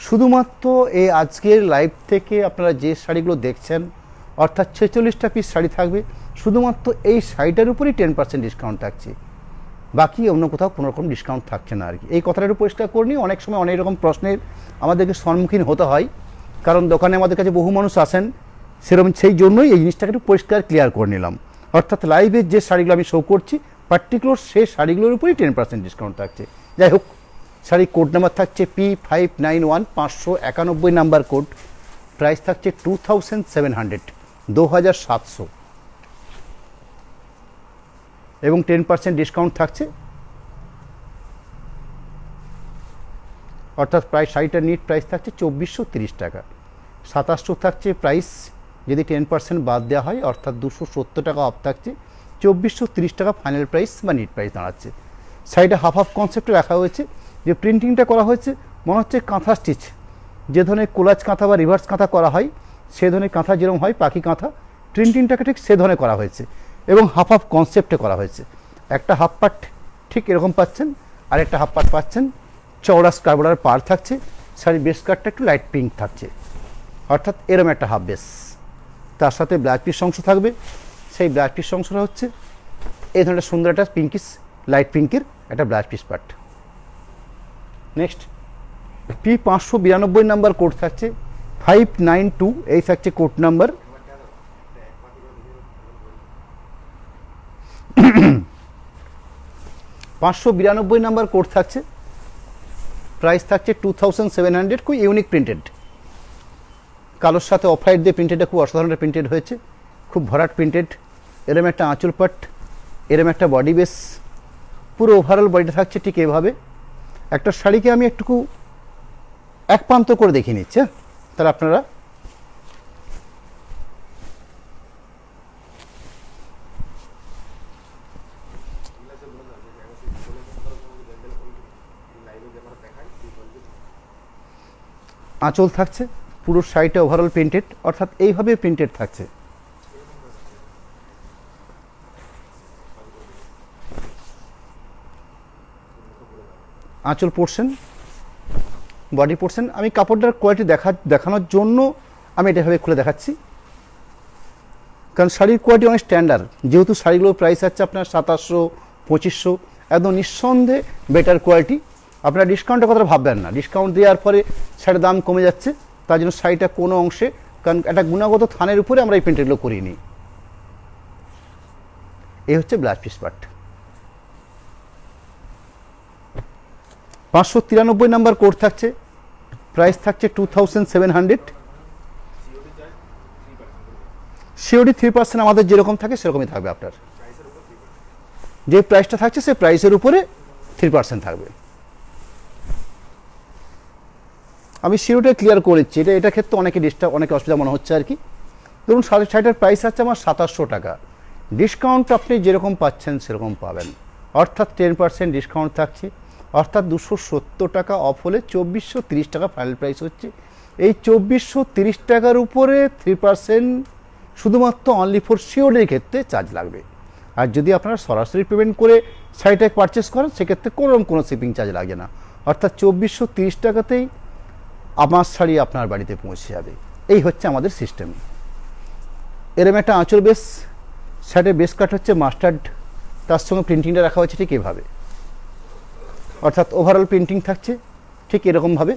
Speaker 1: শুধুমাত্র এই আজকের লাইভ থেকে আপনারা যে শাড়িগুলো দেখছেন, অর্থাৎ 46টা পিস শাড়ি থাকবে, শুধুমাত্র এই শাড়িটার উপরই 10% ডিসকাউন্ট থাকছে, বাকি অন্য কোথাও কোনো রকম ডিসকাউন্ট থাকছে না আর কি। এই কথাটা একটু পরিষ্কার করে নিই, অনেক সময় অনেক রকম প্রশ্নের আমাদেরকে সম্মুখীন হতে হয়, কারণ দোকানে আমাদের কাছে বহু মানুষ আসেন, সেরকম সেই জন্যই এই জিনিসটাকে একটু পরিষ্কার ক্লিয়ার করে নিলাম। অর্থাৎ লাইভের যে শাড়িগুলো আমি শো করছি পার্টিকুলার সেই শাড়িগুলোর উপরই 10% ডিসকাউন্ট থাকছে। যাই হোক, শাড়ির কোড নাম্বার থাকছে P591, 591 নাম্বার কোড, প্রাইস থাকছে 2700, 2700 এবং 10% ডিসকাউন্ট থাকছে। অর্থাৎ প্রাইস শাড়িটার নিট প্রাইস থাকছে 2430 টাকা, 2700 থাকছে প্রাইস, যদি 10% বাদ দেওয়া হয় অর্থাৎ 270 টাকা অফ থাকছে, 2430 টাকা ফাইনাল প্রাইস বা নিট প্রাইস দাঁড়াচ্ছে। শাড়িটা হাফ হাফ কনসেপ্টে রাখা হয়েছে, যে প্রিন্টিংটা করা হয়েছে মনে হচ্ছে কাঁথা স্টিচ, যে ধরনের কোলাজ কাঁথা বা রিভার্স কাঁথা করা হয় সে ধরনের কাঁথা যেরকম হয় পাখি কাঁথা, প্রিন্টিংটাকে ঠিক সে ধরনের করা হয়েছে এবং হাফ হাফ কনসেপ্টে করা হয়েছে। একটা হাফ পার্ট ঠিক এরকম পাচ্ছেন, আর একটা হাফ পার্ট পাচ্ছেন চওড়া স্কার্ফ পার থাকছে, শাড়ির বেস কাটটা একটু লাইট পিঙ্ক থাকছে, অর্থাৎ এরকম একটা হাফ বেস, তার সাথে ব্লাউজ পিস অংশ থাকবে। সেই ব্লাউজ পিস অংশটা হচ্ছে এই ধরনের সুন্দর একটা পিঙ্কিশ লাইট পিঙ্কের একটা blouse piece part. Next P592 number code থাকছে, 592 এই থাকছে কোড নাম্বার। $592 নাম্বার কোড থাকছে, প্রাইস থাকছে 2700, খুব ইউনিক প্রিন্টেড, কালোর সাথে অফ হোয়াইট দিয়ে প্রিন্টেডটা খুব অসাধারণ প্রিন্টেড হয়েছে, খুব ভরাট প্রিন্টেড। এরম একটা আঁচল পাট, এরম একটা বডি বেস, পুরো ওভারঅল বডিটা থাকছে ঠিক এভাবে। একটা শাড়িকে আমি একটু এক প্রান্ত করে দেখিয়ে নিচ্ছি, তাহলে আপনারা আঁচল থাকছে, পুরো শাড়িটা ওভারঅল প্রিন্টেড, অর্থাৎ এইভাবে প্রিন্টেড থাকছে। আঁচল পোর্শন, বডি পোর্শন, আমি কাপড়টার কোয়ালিটি দেখানোর জন্য আমি এটা এভাবে খুলে দেখাচ্ছি, কারণ শাড়ির কোয়ালিটি অনেক স্ট্যান্ডার্ড, যেহেতু শাড়িগুলোর প্রাইস আছে আপনার 2700, 2500, একদম নিঃসন্দেহে বেটার কোয়ালিটি। আপনারা ডিসকাউন্টের কথা ভাববেন না, ডিসকাউন্ট দেওয়ার পরে শাড়ির দাম কমে যাচ্ছে, তার জন্য শাড়িটা কোনো অংশে, কারণ একটা গুণগত থানের উপরে আমরা এই প্রিন্টেডগুলো করিয়ে নিই। এই হচ্ছে blouse piece part. 593 number code থাকছে, প্রাইস থাকছে 2700। সিওডি 3% আমাদের যেরকম থাকে সেরকমই থাকবে, আপনার যে প্রাইসটা থাকছে সেই প্রাইসের উপরে 3% থাকবে। আমি সিওডিটা ক্লিয়ার করেছি, এটা ক্ষেত্রে অনেকে অসুবিধা মনে হচ্ছে আর কি। ধরুন শাড়িটার প্রাইস আছে আমার 2700 টাকা, ডিসকাউন্ট আপনি যেরকম পাচ্ছেন সেরকম পাবেন, অর্থাৎ 10% ডিসকাউন্ট থাকছে, অর্থাৎ 270 টাকা অফ হলে 2430 টাকা ফাইনাল প্রাইস হচ্ছে। এই 2430 টাকার উপরে 3% শুধুমাত্র অনলি ফর সিওডির ক্ষেত্রে চার্জ লাগবে। আর যদি আপনারা সরাসরি পেমেন্ট করে শাড়িটা পারচেস করেন সেক্ষেত্রে কোনো শিপিং চার্জ লাগে না, অর্থাৎ 2430 টাকাতেই আমার শাড়ি আপনার বাড়িতে পৌঁছে যাবে। এই হচ্ছে আমাদের সিস্টেম। এরম একটা আঁচল বেস, শাড়ির বেস কাট হচ্ছে মাস্টার্ড, তার সঙ্গে প্রিন্টিংটা রাখা হচ্ছে ঠিক এভাবে, অর্থাৎ ওভারঅল প্রিন্টিং থাকছে ঠিক এরকমভাবে।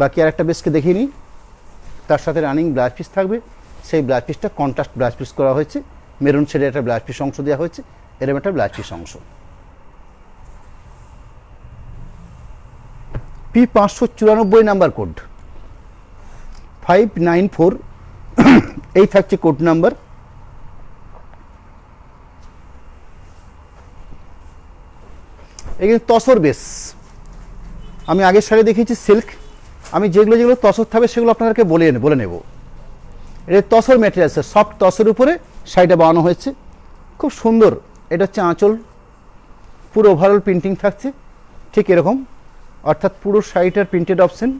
Speaker 1: বাকি আর একটা বেসকে দেখিয়ে নিই, তার সাথে রানিং ব্লাউজ পিস থাকবে, সেই ব্লাউজ পিসটা কন্ট্রাস্ট ব্লাউজ পিস করা হয়েছে, মেরুন শেডে একটা ব্লাউজ পিস অংশ দেওয়া হয়েছে, এরকম একটা ব্লাউজ পিস অংশ। P594 নাম্বার কোড, 594 এই থাকছে কোড নাম্বার। এখানে তসর বেস, আমি আগের শাড়ি দেখিয়েছি সিল্ক, আমি যেগুলো তসর থাকবে সেগুলো আপনাদেরকে বলে নেব। এটা তসর ম্যাটেরিয়ালস, সফট তসের উপরে শাড়িটা বানানো হয়েছে, খুব সুন্দর। এটা হচ্ছে আঁচল, পুরো ওভারঅল প্রিন্টিং থাকছে ঠিক এরকম, অর্থাৎ পুরো শাড়িটার প্রিন্টেড অপশন,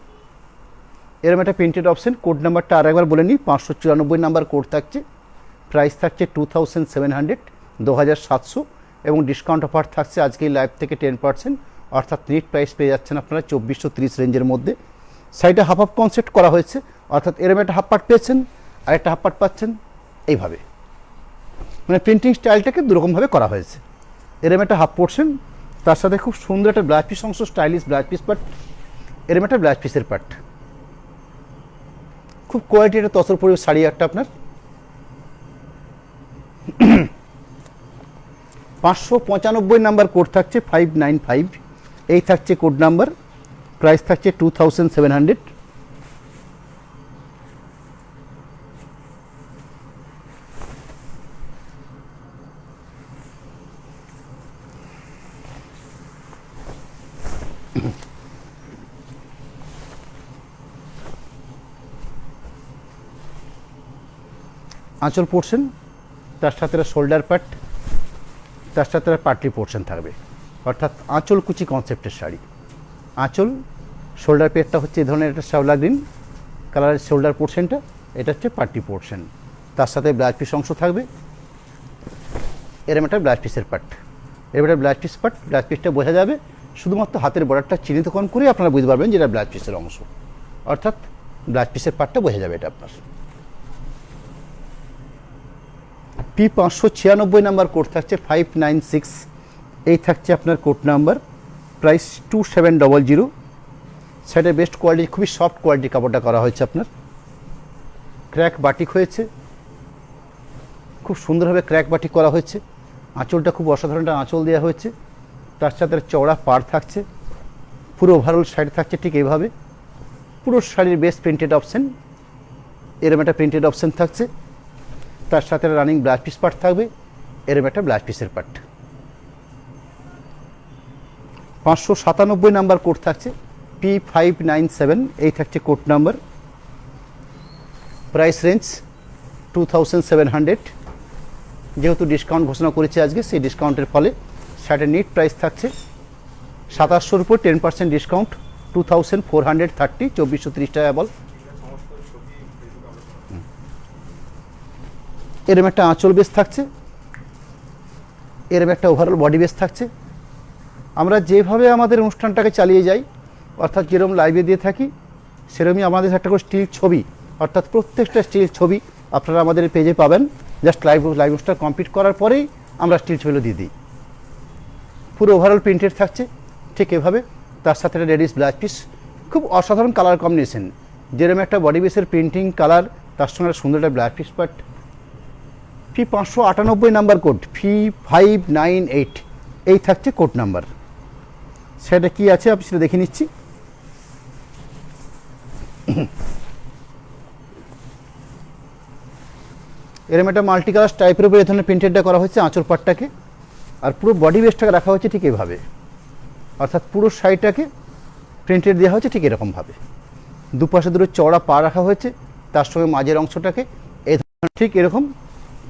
Speaker 1: এরকম একটা প্রিন্টেড অপশন। কোড নাম্বারটা আর একবার বলে নিই, 594 নাম্বার কোড থাকছে, প্রাইস থাকছে 2700, 2700, এবং ডিসকাউন্ট অফার থাকছে আজকে লাইভ থেকে 10%, অর্থাৎ নেট প্রাইস পেয়ে যাচ্ছেন আপনারা 2430 রেঞ্জের মধ্যে। শাড়িটা হাফ হাফ কনসেপ্ট করা হয়েছে, অর্থাৎ এরকম একটা হাফ পার্ট পেয়েছেন আর একটা হাফ পার্ট পাচ্ছেন এইভাবে, মানে প্রিন্টিং স্টাইলটাকে দুরকমভাবে করা হয়েছে। এরকম একটা হাফ পোর্শন, তার সাথে খুব সুন্দর একটা ব্লাউজ পিস অংশ, স্টাইলিশ ব্লাউজ পিস পার্ট, এরকম একটা ব্লাউজ পিসের পার্ট, খুব কোয়ালিটি একটা তসর পরিবেশ শাড়ি একটা আপনার। 595 নাম্বার কোড থাকছে, 595 এই থাকছে কোড নাম্বার, প্রাইস থাকছে 2700। আঁচল পোর্শন, তার সাথে শোল্ডার পার্ট, তার সাথে পাটলি পোর্শন থাকবে, অর্থাৎ আঁচল কুচি কনসেপ্টের শাড়ি। আঁচল, শোল্ডার পেটটা হচ্ছে এই ধরনের একটা শ্যাওলা গ্রিন কালারের শোল্ডার পোর্শনটা, এটা হচ্ছে পাটলি পোর্শন, তার সাথে ব্লাউজ পিস অংশ থাকবে, এরম একটা ব্লাউজ পিসের পার্ট, এরম একটা ব্লাউজ পিস পার্ট। ব্লাউজ পিসটা বোঝা যাবে শুধুমাত্র হাতের বর্ডারটা চিহ্নিতকরণ করে আপনারা বুঝতে পারবেন যে এটা ব্লাউজ পিসের অংশ, অর্থাৎ ব্লাউজ পিসের পার্টটা বোঝা যাবে এটা আপনার। P596 নাম্বার কোড থাকছে, 596 এই থাকছে আপনার কোড নাম্বার, প্রাইস 2700। সেটা বেস্ট কোয়ালিটি, খুবই সফট কোয়ালিটি কাপড়টা করা হয়েছে আপনার, ক্র্যাক বাটিক হয়েছে, খুব সুন্দরভাবে ক্র্যাক বাটিক করা হয়েছে। আঁচলটা খুব অসাধারণ একটা আঁচল দেওয়া হয়েছে, তার সাথে চওড়া পাড় থাকছে, পুরো ওভারঅল শাড়ি থাকছে ঠিক এইভাবে, পুরো শাড়ির বেস্ট প্রিন্টেড অপশন, এরম একটা প্রিন্টেড অপশন থাকছে, তার সাথে রানিং ব্লাউজ পিস পার্ট থাকবে, এরম একটা ব্লাউজ পিসের পার্ট। 597 নাম্বার কোড থাকছে, P597 এই থাকছে কোড নাম্বার, প্রাইস রেঞ্জ 2700। যেহেতু ডিসকাউন্ট ঘোষণা করেছে আজকে, সেই ডিসকাউন্টের ফলে শার্টের নিট প্রাইস থাকছে 2700-র উপর 10% ডিসকাউন্ট, 2430, 2430 টাকা বল। এরম একটা আঁচল বেস থাকছে, এরম একটা ওভারঅল বডি বেস থাকছে। আমরা যেভাবে আমাদের অনুষ্ঠানটাকে চালিয়ে যাই, অর্থাৎ যেরকম লাইভে দিয়ে থাকি সেরকমই আমাদের একটা করে স্টিল ছবি, অর্থাৎ প্রত্যেকটা স্টিল ছবি আপনারা আমাদের পেজে পাবেন। জাস্ট লাইভ অনুষ্ঠান কমপ্লিট করার পরেই আমরা স্টিল ছবিগুলো দিয়ে দিই, পুরো ওভারঅল প্রিন্টেড থাকছে ঠিক এভাবে, তার সাথে একটা লেডিস ব্লাউজ পিস, খুব অসাধারণ কালার কম্বিনেশন, যেরকম একটা বডি বেসের প্রিন্টিং কালার, তার সঙ্গে একটা সুন্দর একটা blouse piece part. P598 number code, P598 এই থাকছে কোড নাম্বার। সেটা কি আছে আপনি সেটা দেখে নিচ্ছি। এরকম একটা মাল্টি কালার টাইপের উপরে এই ধরনের প্রিন্টেডটা করা হয়েছে আঁচল পাটটাকে, আর পুরো বডি বেসটাকে রাখা হয়েছে ঠিক এইভাবে, অর্থাৎ পুরো শাড়িটাকে প্রিন্টেড দেওয়া হয়েছে ঠিক এরকমভাবে। দুপাশে দুটো চওড়া পা রাখা হয়েছে, তার সঙ্গে মাঝের অংশটাকে এই ধরনের ঠিক এরকম,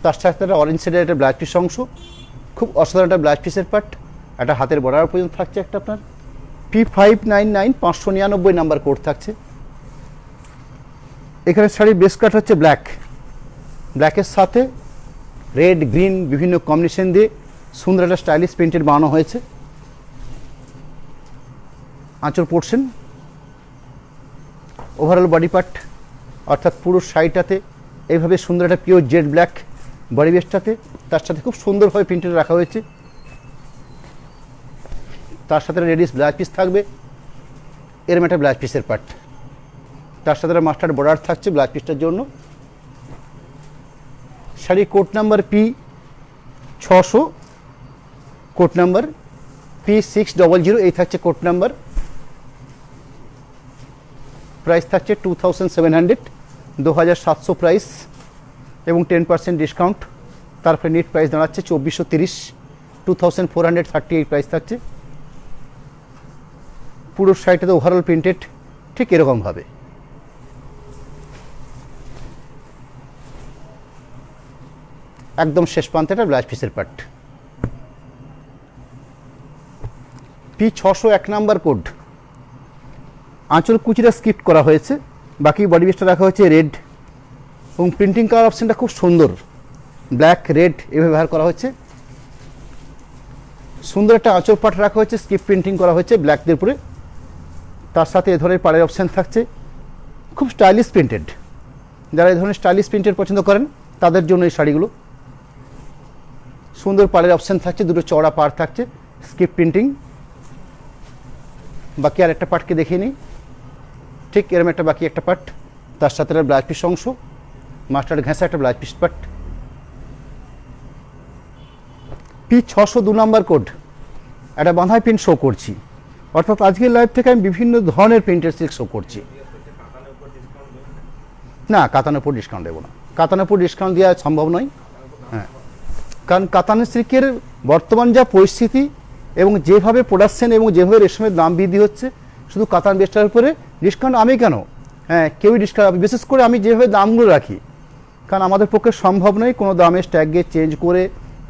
Speaker 1: তার সাথে একটা অরেঞ্জ শেডের একটা ব্লাউজ পিস অংশ, খুব অসাধারণ একটা ব্লাউজ পিসের পার্ট, একটা হাতের বর্ডার পর্যন্ত থাকছে একটা আপনার। P599 599 নাম্বার কোড থাকছে। এখানে শাড়ির বেস কাট হচ্ছে ব্ল্যাক, ব্ল্যাকের সাথে রেড গ্রিন বিভিন্ন কম্বিনেশন দিয়ে সুন্দর একটা স্টাইলিশ প্রিন্টেড বানানো হয়েছে। আঁচল পোর্শন, ওভারঅল বডি পার্ট, অর্থাৎ পুরো শাড়িটাতে এইভাবে সুন্দর একটা পিওর জেড ব্ল্যাক বডি বেসটাতে, তার সাথে খুব সুন্দরভাবে প্রিন্টেড রাখা হয়েছে। তার সাথে লেডিস ব্লাউজ পিস থাকবে, এরম একটা ব্লাউজ পিসের পার্ট, তার সাথে মাস্টার্ড বর্ডার থাকছে ব্লাউজ পিসটার জন্য। Sari code number P600, code number P600, এই থাকছে কোড নাম্বার। প্রাইস থাকছে 2700, 2700 প্রাইস এবং 10% ডিসকাউন্ট। তারপরে নেট প্রাইস দাঁড়াচ্ছে 2430, 2438 প্রাইস থাকছে। পুরো শাড়িটাতে ওভারঅল প্রিন্টেড ঠিক এরকমভাবে। একদম শেষ প্রান্তে একটা ব্লাউজ পিসের পার্ট। P600 1 number code. আঁচল কুচিটা স্কিপ করা হয়েছে, বাকি বডি পিসটা রাখা হয়েছে রেড এবং প্রিন্টিং কালার অপশানটা খুব সুন্দর, ব্ল্যাক রেড এভাবে ব্যবহার করা হয়েছে। সুন্দর একটা আঁচল পাট রাখা হয়েছে, স্কিপ প্রিন্টিং করা হয়েছে ব্ল্যাক দিয়ে উপরে। তার সাথে এ ধরনের পাড়ের অপশান থাকছে, খুব স্টাইলিশ প্রিন্টেড। যারা এই ধরনের স্টাইলিশ প্রিন্টেড পছন্দ করেন তাদের জন্য এই শাড়িগুলো। সুন্দর পাড়ের অপশান থাকছে, দুটো চওড়া পাড় থাকছে, স্কিপ প্রিন্টিং। বাকি আর একটা পার্টকে দেখিয়ে নিই, ঠিক এরকম একটা বাকি একটা পার্ট, তার সাথে একটা ব্লাউজ পিস অংশ, মাস্টার্ড ঘেঁষা একটা blouse piece part. P600 2 number code. একটা বাঁধাই প্রিন্ট শো করছি, অর্থাৎ আজকের লাইভ থেকে আমি বিভিন্ন ধরনের প্রিন্টের সিল্ক শো করছি। না, কাতানের উপর ডিসকাউন্ট দেবো না, কাতানের উপর ডিসকাউন্ট দেওয়া সম্ভব নয়। হ্যাঁ, কারণ কাতানের সিল্কের বর্তমান যা পরিস্থিতি এবং যেভাবে প্রোডাকশন এবং যেভাবে রেশমের দাম বৃদ্ধি হচ্ছে, শুধু কাতান বেস্টার উপরে ডিসকাউন্ট আমি কেন, হ্যাঁ কেউই ডিসকাউন্ট, বিশেষ করে আমি যেভাবে দামগুলো রাখি, কারণ আমাদের পক্ষে সম্ভব নয় কোনো দামের ট্যাগে চেঞ্জ করে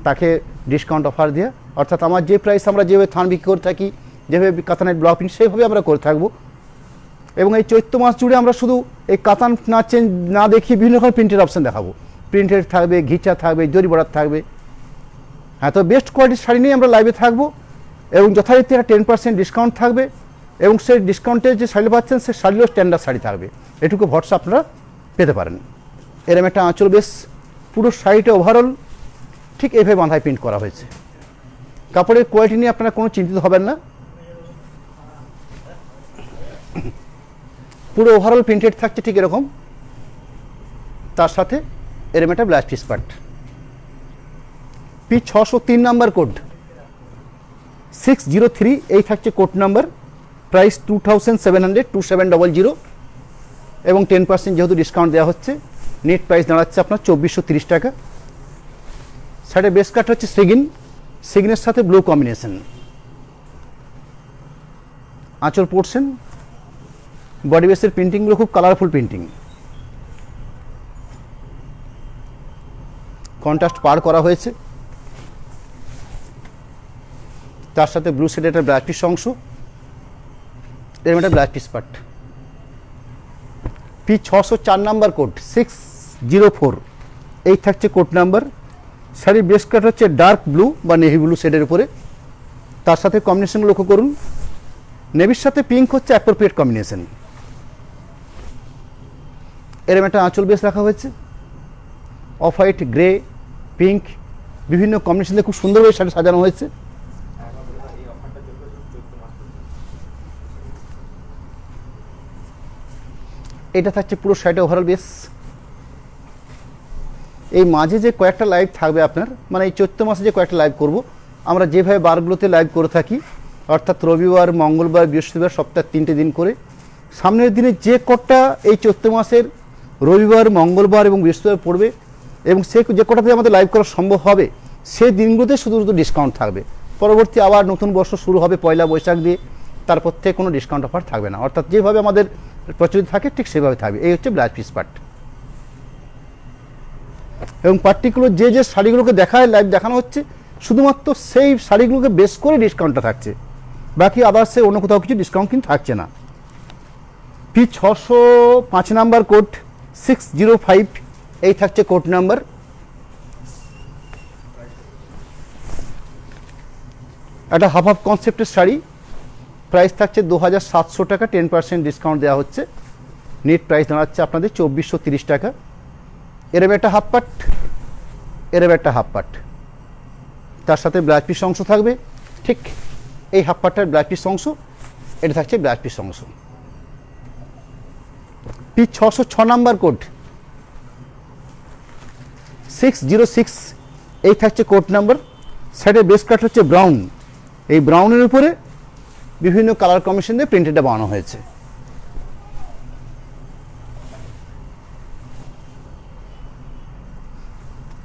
Speaker 1: তাকে ডিসকাউন্ট অফার দেওয়া। অর্থাৎ আমার যে প্রাইস আমরা যেভাবে থান বিক্রি করে থাকি, যেভাবে কাতানের ব্লক প্রিন্ট, সেইভাবে আমরা করে থাকবো। এবং এই চৈত্র মাস জুড়ে আমরা শুধু এই কাতান না চেঞ্জ না দেখিয়ে বিভিন্ন রকম প্রিন্টের অপশান দেখাবো। প্রিন্টের থাকবে, ঘিচা থাকবে, জরি বর্ডার থাকবে। হ্যাঁ, তো বেস্ট কোয়ালিটির শাড়ি নিয়ে আমরা লাইভে থাকবো এবং যথারীতি একটা 10% ডিসকাউন্ট থাকবে এবং সেই ডিসকাউন্টে যে শাড়ি পাচ্ছেন সে শাড়িও স্ট্যান্ডার্ড শাড়ি থাকবে, এটুকু ভরসা আপনারা পেতে পারেন। এরকম একটা আঁচল বেশ, পুরো শাড়িটা ওভারঅল ঠিক এইভাবে বাঁধায় প্রিন্ট করা হয়েছে। কাপড়ের কোয়ালিটি নিয়ে আপনারা কোনো চিন্তিত হবেন না, পুরো ওভারঅল প্রিন্টেড থাকছে ঠিক এরকম। তার সাথে এরকম একটা blouse piece part. P600 3 number code, 603, এই থাকছে কোড নাম্বার। প্রাইস 2700, 2700 এবং 10% যেহেতু ডিসকাউন্ট দেওয়া হচ্ছে, নেট প্রাইস দাঁড়াচ্ছে আপনার 2430 টাকা। শাড়ির বেস কাট হচ্ছে সেগিন, সেগিনের সাথে ব্লু কম্বিনেশন। আঁচল পোর্শন, বডি বেসের প্রিন্টিংগুলো খুব কালারফুল প্রিন্টিং, কন্ট্রাস্ট পার করা হয়েছে। তার সাথে ব্লু শেডের একটা ব্লাউজ পিস অংশ, এরকম একটা blouse piece part. P600 4 number code, 604, এই থাকছে কোড নাম্বার। শাড়ির বেস কাট হচ্ছে ডার্ক ব্লু বা নেভি ব্লু শেডের উপরে। তার সাথে কম্বিনেশন লক্ষ্য করুন, নেভির সাথে পিঙ্ক হচ্ছে অ্যাপ্রোপ্রিয়েট কম্বিনেশন। এরকম একটা আঁচল বেস রাখা হয়েছে, অফ হোয়াইট, গ্রে, পিঙ্ক বিভিন্ন কম্বিনেশন দিয়ে খুব সুন্দরভাবে শাড়ি সাজানো হয়েছে। এটা থাকছে পুরো শাড়িটা ওভারঅল বেস। এই মাঝে যে কয়েকটা লাইভ থাকবে আপনার, মানে এই চৈত্র মাসে যে কয়েকটা লাইভ করব, আমরা যেভাবে বারগুলোতে লাইভ করে থাকি, অর্থাৎ রবিবার, মঙ্গলবার, বৃহস্পতিবার, সপ্তাহে 3টে দিন করে। সামনের দিনে যে কটা এই চৈত্র মাসের রবিবার, মঙ্গলবার এবং বৃহস্পতিবার পড়বে এবং সে যে কটাতে আমাদের লাইভ করা সম্ভব হবে, সেই দিনগুলোতে শুধু ডিসকাউন্ট থাকবে। পরবর্তী আবার নতুন বর্ষ শুরু হবে পয়লা বৈশাখ দিয়ে, তারপর থেকে কোনো ডিসকাউন্ট অফার থাকবে না। অর্থাৎ যেভাবে আমাদের প্রচলিত থাকে ঠিক সেভাবে থাকবে। এই হচ্ছে ব্লাউজ পিস পার্ট। এবং পার্টিকুলার যে যে শাড়িগুলোকে দেখায় লাইভ দেখানো হচ্ছে, শুধুমাত্র সেই শাড়িগুলোকে বেস করে ডিসকাউন্টটা থাকছে, বাকি আদার্সে অন্য কোথাও কিছু ডিসকাউন্ট কিন্তু থাকছে না। P600 5 নাম্বার কোড, 605, এই থাকছে কোড নাম্বার। একটা হাফ হাফ কনসেপ্টের শাড়ি, প্রাইস থাকছে 2700 টাকা, 10% ডিসকাউন্ট দেওয়া হচ্ছে। নেট প্রাইস দাঁড়াচ্ছে আপনাদের 2430 টাকা। এরম একটা হাফ পাট, এরম একটা হাফ পাট, তার সাথে ব্লাউজ পিস অংশ থাকবে। ঠিক এই হাফ পাটটার ব্লাউজ পিস অংশ, এটা থাকছে ব্লাউজ পিস অংশ। P600 6 নাম্বার কোড, 606 এই থাকছে কোড নাম্বার। সাইডের বেস কাট হচ্ছে ব্রাউন, এই ব্রাউনের উপরে বিভিন্ন কালার কম্বিনেশন দিয়ে প্রিন্টেডটা বানানো হয়েছে।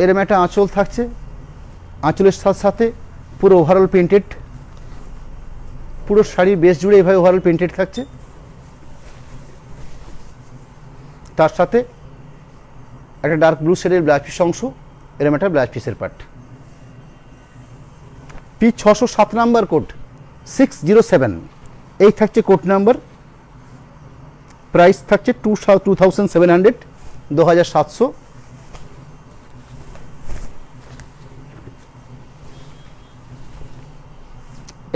Speaker 1: এরম একটা আঁচল থাকছে, আঁচলের সাথে সাথে পুরো ওভারঅল প্রিন্টেড, পুরো শাড়ির বেস জুড়ে এইভাবে ওভারঅল প্রিন্টেড থাকছে। তার সাথে একটা ডার্ক ব্লু শেডের ব্লাউজ পিস অংশ, এরম একটা ব্লাউজ পিসের পার্ট। পিস 607 নাম্বার কোড 607 এই থাকছে কোড নাম্বার। প্রাইস থাকছে 2700, 2700।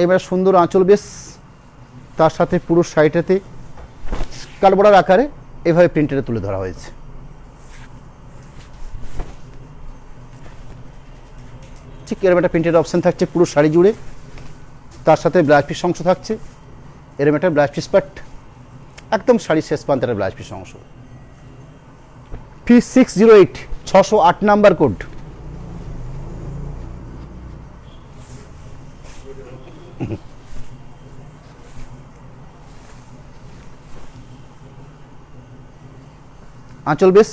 Speaker 1: এবার সুন্দর আঁচল বেশ, তার সাথে পুরো শাড়িটাতে কালবড়ার আকারে এভাবে প্রিন্টেডে তুলে ধরা হয়েছে। ঠিক এরকম একটা প্রিন্টেড অপশান থাকছে পুরো শাড়ি জুড়ে, তার সাথে ব্লাউজ পিস অংশ থাকছে, এরকম একটা ব্লাউজ পিস পার্ট, একদম শাড়ির শেষ প্রান্তের ব্লাউজ পিস অংশ। Piece 608, 608 number code. আঁচল বেশ,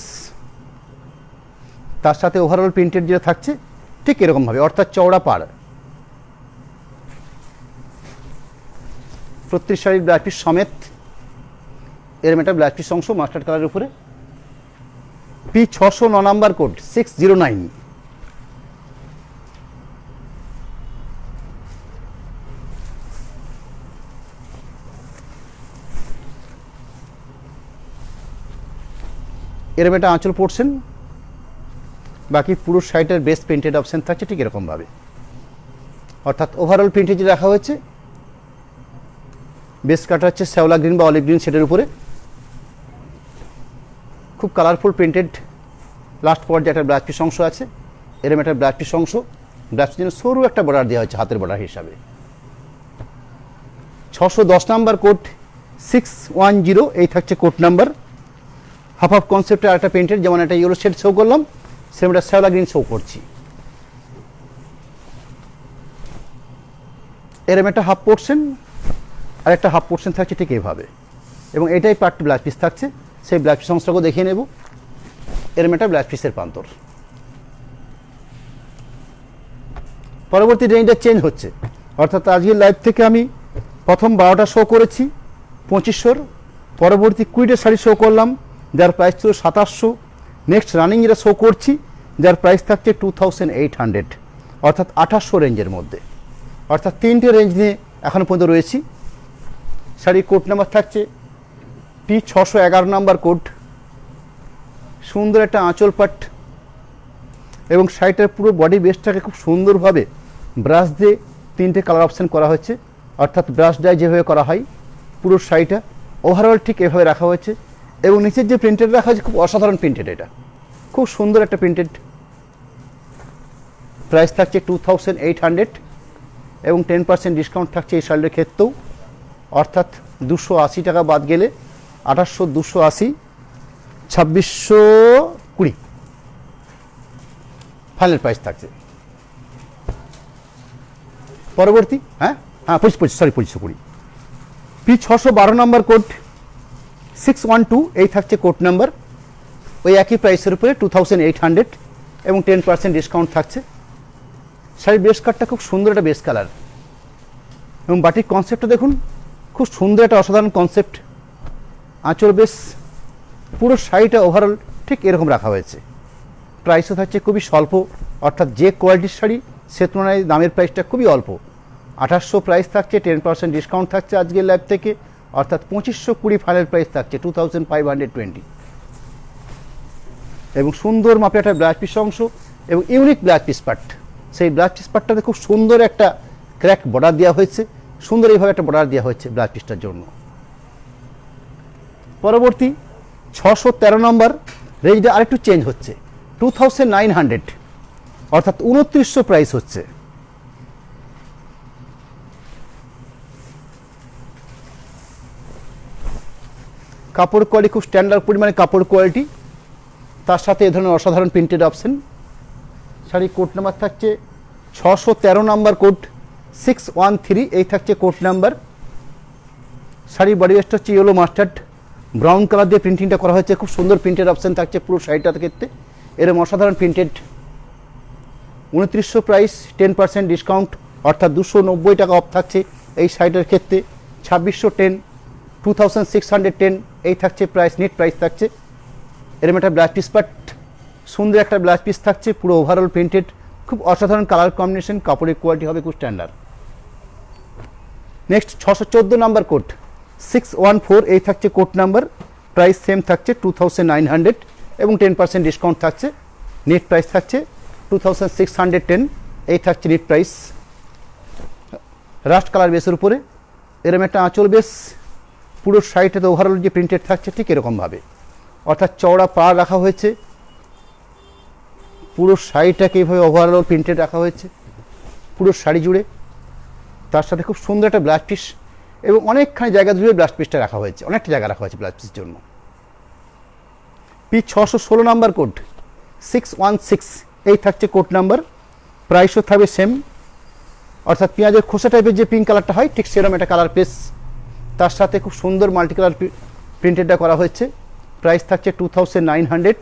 Speaker 1: তার সাথে ওভারঅল প্রিন্টেড যেটা থাকছে ঠিক এরকমভাবে, অর্থাৎ চওড়া পাড়। প্রত্যেক শাড়ির ব্লাউজ পিস সমেত এরম একটা ব্লাউজ পিস অংশ মাস্টার্ড কালারের উপরে। P 609 number code 609। এরম একটা আঁচল পড়ছেন, বাকি পুরো শাড়িটার বেস প্রিন্টেড অপশন থাকছে ঠিক এরকমভাবে, অর্থাৎ ওভারঅল প্রিন্টেড যে রাখা হয়েছে। বেস কাটা হচ্ছে শ্যাওলা গ্রিন বা অলিভ গ্রিন শেডের উপরে, খুব কালারফুল প্রিন্টেড। লাস্ট পর্যায়ে একটা ব্লাউজ পিস অংশ আছে, এরম একটা ব্লাউজ পিস অংশ, ব্লাউজ পিস জন্য সরু একটা বর্ডার দেওয়া হচ্ছে হাতের বর্ডার হিসাবে। 610 নাম্বার কোড 610 এই থাকছে কোড নাম্বার। হাফ হাফ কনসেপ্টের আরেকটা প্রিন্টেড, যেমন একটা ইয়েলো শেড শো করলাম, সেম একটা শ্যাওলা গ্রিন শো করছি। এরম একটা হাফ পোর্শন আর একটা হাফ পোর্শন থাকছে ঠিক এইভাবে, এবং এটাই পার্ট ব্লাউজ পিস থাকছে। সেই ব্লাউজ পিস অংশটাকেও দেখিয়ে নেব। এরম একটা ব্লাউজ পিসের প্রান্তর। পরবর্তী রেঞ্জটা চেঞ্জ হচ্ছে, অর্থাৎ আজকের লাইভ থেকে আমি প্রথম 12টা শো করেছি 2500, পরবর্তী 20টা শাড়ি শো করলাম যার প্রাইস ছিল 2700। নেক্সট রানিং যেটা শো করছি যার প্রাইস থাকছে 2800, অর্থাৎ 2800 রেঞ্জের মধ্যে। অর্থাৎ 3টে রেঞ্জ নিয়ে এখনও পর্যন্ত রয়েছি। শাড়ির কোড নাম্বার থাকছে পি 611 নাম্বার কোড। সুন্দর একটা আঁচল পাট, এবং শাড়িটার পুরো বডি বেসটাকে খুব সুন্দরভাবে ব্রাশ দিয়ে 3টে কালার অপশান করা হয়েছে, অর্থাৎ ব্রাশ ডাই যেভাবে করা হয় পুরো শাড়িটা ওভারঅল ঠিক এভাবে রাখা হয়েছে। এবং নিচের যে প্রিন্টেড রাখা হয়েছে খুব অসাধারণ প্রিন্টেড, এটা খুব সুন্দর একটা প্রিন্টেড। প্রাইস থাকছে 2800, এবং 10% ডিসকাউন্ট থাকছে এই শাড়ির ক্ষেত্রেও, অর্থাৎ 280 টাকা বাদ গেলে 2800, 280, 2620 ফাইনাল প্রাইস থাকছে। পরবর্তী 2520 পি 612 নাম্বার কোড 612 এই থাকছে কোড নাম্বার। ওই একই প্রাইসের উপরে 2800, এবং 10% ডিসকাউন্ট থাকছে। শাড়ির বেস কাটটা খুব সুন্দর একটা বেস কালার, এবং বাটিক কনসেপ্টটা দেখুন, খুব সুন্দর একটা অসাধারণ কনসেপ্ট। আঁচল বেশ, পুরো শাড়িটা ওভারঅল ঠিক এরকম রাখা হয়েছে। প্রাইসও থাকছে খুবই স্বল্প, অর্থাৎ যে কোয়ালিটির শাড়ি সে তুলনায় দামের প্রাইসটা খুবই অল্প। 2800 প্রাইস থাকছে, 10% ডিসকাউন্ট থাকছে আজকের লাইভ থেকে, অর্থাৎ 2520 ফাইনাল প্রাইস থাকছে 2520, এবং সুন্দর মাপে একটা ব্লাউজ পিস অংশ এবং ইউনিক ব্লাউজ পিস পার্ট। সেই ব্লাউজ পিস পার্টটাতে খুব সুন্দর একটা ক্র্যাক বর্ডার দেওয়া হয়েছে, সুন্দর এইভাবে একটা বর্ডার দেওয়া হয়েছে ব্লাউজ পিসটার জন্য। পরবর্তী 613 নম্বর রেঞ্জটা আরেকটু চেঞ্জ হচ্ছে, 2900, অর্থাৎ 2900 প্রাইস হচ্ছে। কাপড় কোয়ালিটি খুব স্ট্যান্ডার্ড পরিমাণে কাপড় কোয়ালিটি, তার সাথে এ ধরনের অসাধারণ printed option sari code number থাকছে 613 নাম্বার কোড 613, এই থাকছে কোড নাম্বার। শাড়ির বডি ওয়েস্ট হচ্ছে ইয়েলো মাস্টার্ড ব্রাউন কালার দিয়ে প্রিন্টিংটা করা হয়েছে, খুব সুন্দর প্রিন্টের অপশান থাকছে পুরো শাড়িটার ক্ষেত্রে। এরকম অসাধারণ প্রিন্টেড। 2900 প্রাইস, 10% ডিসকাউন্ট অর্থাৎ 290 টাকা অফ থাকছে এই শাড়িটার ক্ষেত্রে। 2610, 2610 এই থাকছে প্রাইস, নেট প্রাইস থাকছে। এরকম একটা ব্লাউজ পিস পার্ট, সুন্দর একটা ব্লাউজ পিস থাকছে, পুরো ওভারঅল প্রিন্টেড, খুব অসাধারণ কালার কম্বিনেশন, কাপড়ের কোয়ালিটি হবে খুব স্ট্যান্ডার্ড। নেক্সট 614 নাম্বার কোড 614, এই থাকছে কোড নাম্বার, প্রাইস সেম থাকছে 2900 এবং 10% ডিসকাউন্ট থাকছে। নেট প্রাইস থাকছে 2610, এই থাকছে নেট প্রাইস। রাস্ট কালার বেসের উপরে এরকম একটা আঁচল বেস, পুরো শাড়িটাতে ওভারঅল যে প্রিন্টেড থাকছে ঠিক এরকমভাবে, অর্থাৎ চওড়া পাড় রাখা হয়েছে, পুরো শাড়িটাকে এইভাবে ওভারঅল প্রিন্টেড রাখা হয়েছে পুরো শাড়ি জুড়ে। তার সাথে খুব সুন্দর একটা ব্লাউজ পিস এবং অনেকখানি জায়গা ধরে ব্লাউজ পিসটা রাখা হয়েছে, অনেকটা জায়গা রাখা হয়েছে ব্লাউজ পিসের জন্য। P616 নাম্বার কোড 616, এই থাকছে কোড নাম্বার, প্রাইসও থাকবে সেম, অর্থাৎ পেঁয়াজের খোসা টাইপের যে পিঙ্ক কালারটা হয় ঠিক সেরকম একটা কালার পেস। তার সাথে খুব সুন্দর মাল্টি কালার প্রিন্টেডটা করা হয়েছে। প্রাইস থাকছে 2900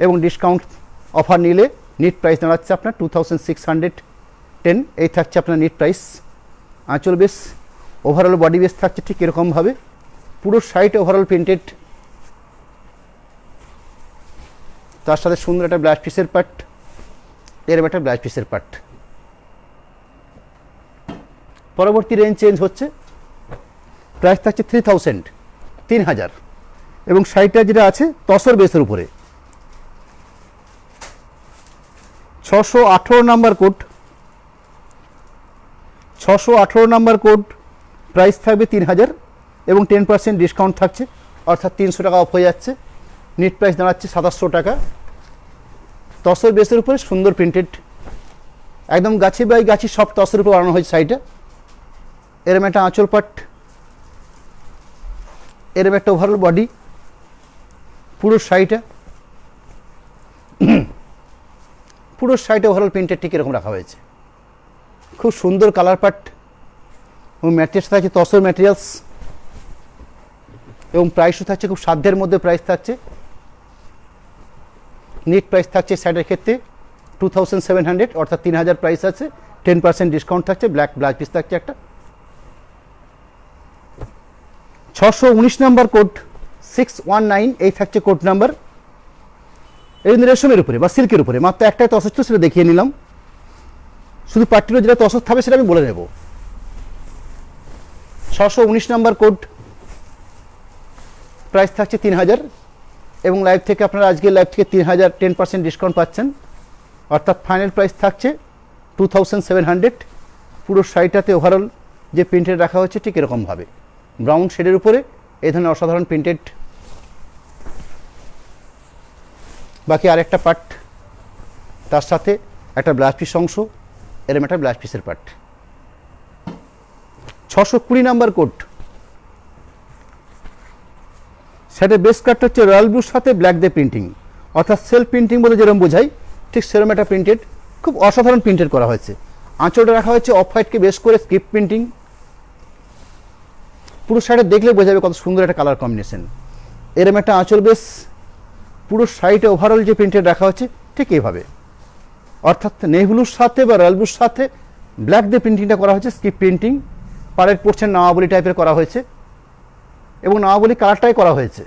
Speaker 1: এবং ডিসকাউন্ট অফার নিলে নেট প্রাইস দাঁড়াচ্ছে আপনার 2610, এই থাকছে আপনার নেট প্রাইস। আঁচল বেস, ওভারঅল বডি বেস থাকছে ঠিক এরকমভাবে, পুরো শাড়িটা ওভারঅল প্রিন্টেড। তার সাথে সুন্দর একটা ব্লাউজ পিসের পার্ট, এরকম একটা ব্লাউজ পিসের পার্ট। পরবর্তী রেঞ্জ চেঞ্জ হচ্ছে, প্রাইস থাকছে 3000 এবং শাড়িটা যেটা আছে তসর বেসের উপরে 618 number code 618 number code, price থাকবে 3000 এবং 10% ডিসকাউন্ট থাকছে, অর্থাৎ 300 টাকা অফ হয়ে যাচ্ছে। নেট প্রাইস দাঁড়াচ্ছে 2700 টাকা। তসর বেসের উপরে সুন্দর প্রিন্টেড, একদম গাছি বাই গাছি সব তসের উপর বানানো হয়েছে শাড়িটা। এরম একটা আঁচল পাট, এরম একটা ওভারঅল বডি, পুরো শাড়িটা ওভারঅল প্রিন্টেড ঠিক এরকম রাখা হয়েছে, খুব সুন্দর কালার পাট এবং ম্যাটেরিয়ালস থাকছে তসর ম্যাটেরিয়ালস এবং প্রাইসও থাকছে খুব সাধ্যের মধ্যে প্রাইস থাকছে। নেট প্রাইস থাকছে শাড়ির ক্ষেত্রে 2700, অর্থাৎ 3000 প্রাইস আছে, 10% ডিসকাউন্ট থাকছে। ব্ল্যাক ব্লাউজ পিস থাকছে একটা। 619 নাম্বার কোড 619, এই থাকছে কোড নাম্বার। এই রেশমের উপরে বা সিল্কের উপরে মাত্র একটাই তসর ছিল, সেটা দেখিয়ে নিলাম। শুধু পার্টিরও যেটা তসর থাকবে সেটা আমি বলে নেব। 619 নাম্বার কোড, প্রাইস থাকছে 3000 এবং লাইভ থেকে আপনারা আজকে লাইভ থেকে 3000 10% ডিসকাউন্ট পাচ্ছেন, অর্থাৎ ফাইনাল প্রাইস থাকছে 2700। পুরো শাড়িটাতে ওভারঅল যে প্রিন্টেড রাখা হচ্ছে ঠিক এরকমভাবে ব্রাউন শেডের উপরে এই ধরনের অসাধারণ প্রিন্টেড। বাকি আরেকটা পার্ট, তার সাথে একটা ব্লাউজ পিস অংশ, এরম একটা ব্লাউজ পিসের পার্ট। 620 নাম্বার কোড, সেটা বেস কাটটা হচ্ছে রয়্যাল ব্লুর সাথে ব্ল্যাক দিয়ে প্রিন্টিং, অর্থাৎ সেলফ প্রিন্টিং বলে যেরকম বোঝাই ঠিক সেরকম একটা প্রিন্টেড, খুব অসাধারণ প্রিন্টেড করা হয়েছে। আঁচলটা রাখা হয়েছে অফ হোয়াইটকে বেস করে স্ক্রিপ্ট প্রিন্টিং। পুরো শাড়িটা দেখলে বোঝা যাবে কত সুন্দর একটা কালার কম্বিনেশন। এরম একটা আঁচল বেস, পুরো শাড়িটা ওভারঅল যে প্রিন্টেড রাখা হচ্ছে ঠিক এইভাবে, অর্থাৎ নেভি ব্লুর সাথে বা রয়্যাল ব্লুর সাথে ব্ল্যাক দিয়ে প্রিন্টিংটা করা হয়েছে, স্ক্রিপ্ট প্রিন্টিং। পাড়ের পোর্শন নামাবলি টাইপের করা হয়েছে এবং নামাবলি কালারটাই করা হয়েছে।